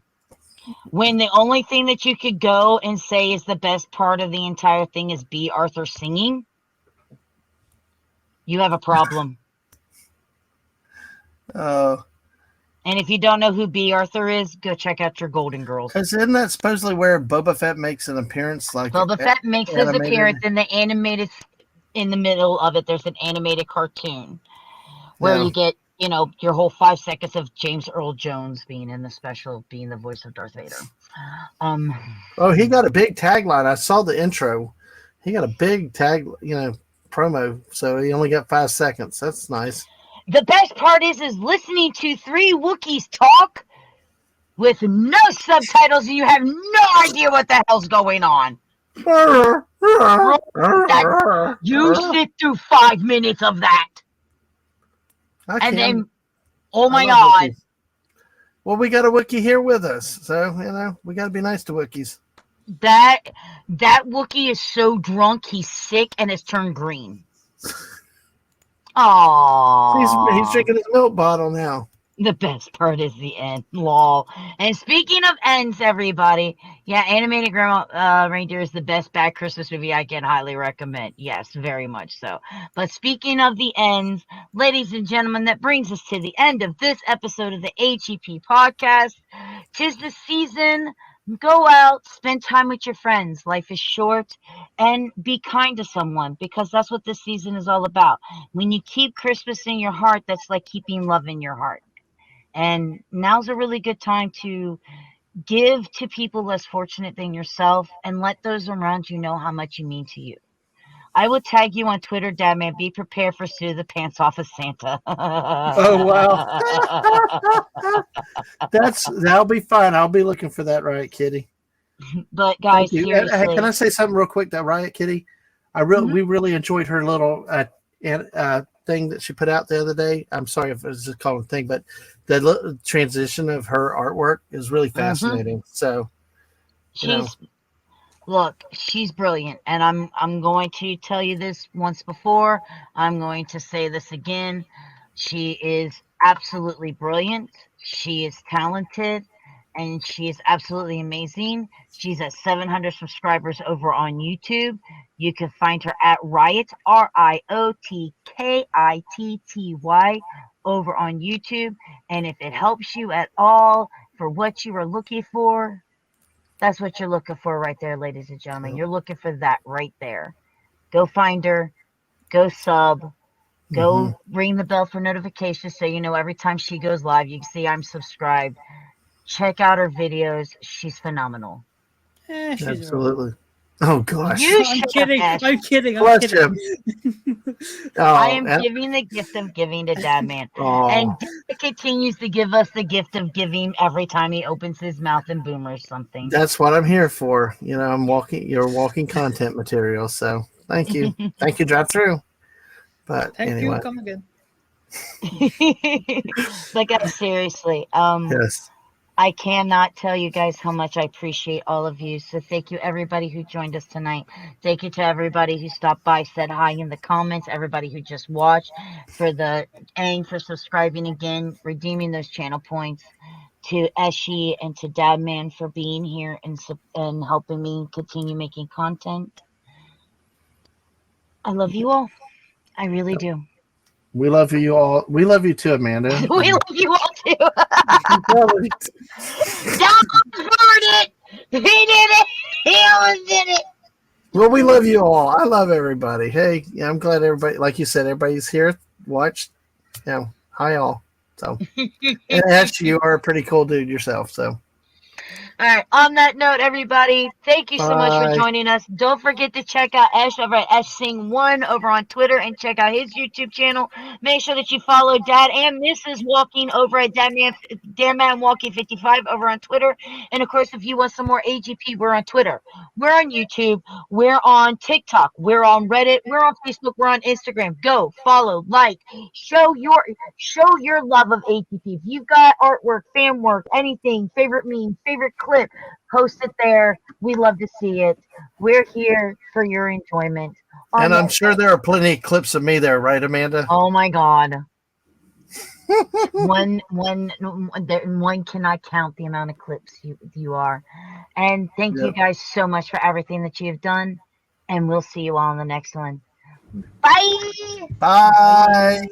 When the only thing that you could go and say is the best part of the entire thing is B. Arthur singing, you have a problem. Oh, And if you don't know who B. Arthur is, go check out your Golden Girls. because isn't that supposedly where Boba Fett makes an appearance? Like Boba Fett makes his animated? appearance in the animated. In the middle of it, there's an animated cartoon where Yeah. you get, your whole 5 seconds of James Earl Jones being in the special, being the voice of Darth Vader. Oh, he got a big tagline. I saw the intro. He got a big promo. So he only got 5 seconds. That's nice. The best part is listening to 3 Wookiees talk with no subtitles, and you have no idea what the hell's going on. You sit through 5 minutes of that, and then, oh my God. Wookiees. Well, we got a Wookiee here with us, so we got to be nice to Wookiees. That Wookiee is so drunk, he's sick and has turned green. Aww. He's drinking his milk bottle now. The best part is the end. Lol. And speaking of ends, everybody, yeah, Animated Grandma Reindeer is the best bad Christmas movie I can highly recommend. Yes, very much so. But speaking of the ends, ladies and gentlemen, that brings us to the end of this episode of the AGP podcast. 'Tis the season. Go out, spend time with your friends. Life is short, and be kind to someone, because that's what this season is all about. When you keep Christmas in your heart, that's like keeping love in your heart. And now's a really good time to give to people less fortunate than yourself, and let those around you know how much you mean to you. I will tag you on Twitter, DadMan. Be prepared for Sue the Pants Off of Santa. Oh, wow. That'll be fun. I'll be looking for that, Riot Kitty. But guys, Thank you. seriously. Hey, can I say something real quick? That Riot Kitty, we really enjoyed her little thing that she put out the other day. I'm sorry if it's just called a thing, but the transition of her artwork is really fascinating. So, Look, she's brilliant, and I'm going to tell you this once before. I'm going to say this again. She is absolutely brilliant. She is talented, and she is absolutely amazing. She's at 700 subscribers over on YouTube. You can find her at Riot, RIOTKITTY, over on YouTube. And if it helps you at all for what you are looking for, that's what you're looking for right there, ladies and gentlemen. You're looking for that right there. Go find her. Go sub. Go ring the bell for notifications so you know every time she goes live. You can see I'm subscribed. Check out her videos. She's phenomenal. She's absolutely. Oh, gosh. I'm kidding. I'm kidding. Bless him. I am giving the gift of giving to DadMan. And Dad continues to give us the gift of giving every time he opens his mouth and boomers something. That's what I'm here for. You're walking content material. So thank you. Thank you, Drive Through. But Thank anyway. you. Come again. But guys, seriously. Yes. I cannot tell you guys how much I appreciate all of you. So thank you, everybody who joined us tonight. Thank you to everybody who stopped by, said hi in the comments, everybody who just watched, for subscribing again, redeeming those channel points, to Eshi and to DadMan for being here and helping me continue making content. I love you all. I really do. We love you all. We love you too, Amanda. We love you all too. Don't hurt it. He did it. He almost did it. Well, we love you all. I love everybody. Hey, I'm glad everybody, like you said, everybody's here, watched. Hi all. So, and Ash, you are a pretty cool dude yourself. So, All right. On that note, everybody, thank you so much for Bye. joining us. Don't forget to check out Ash over at Sing1 over on Twitter and check out his YouTube channel. Make sure that you follow Dad and Mrs. Walking over at DadMan Walking 55 over on Twitter. And of course, if you want some more AGP, we're on Twitter. We're on YouTube. We're on TikTok. We're on Reddit. We're on Facebook. We're on Instagram. Go follow, like, show your love of AGP. If you've got artwork, fan work, anything, favorite meme, favorite clip, post it there. We love to see it. We're here for your enjoyment. And I'm sure there are plenty of clips of me there, right, Amanda? Oh my God. one cannot count the amount of clips you are. And thank you Yep. guys so much for everything that you've done. And we'll see you all in the next one. Bye. Bye.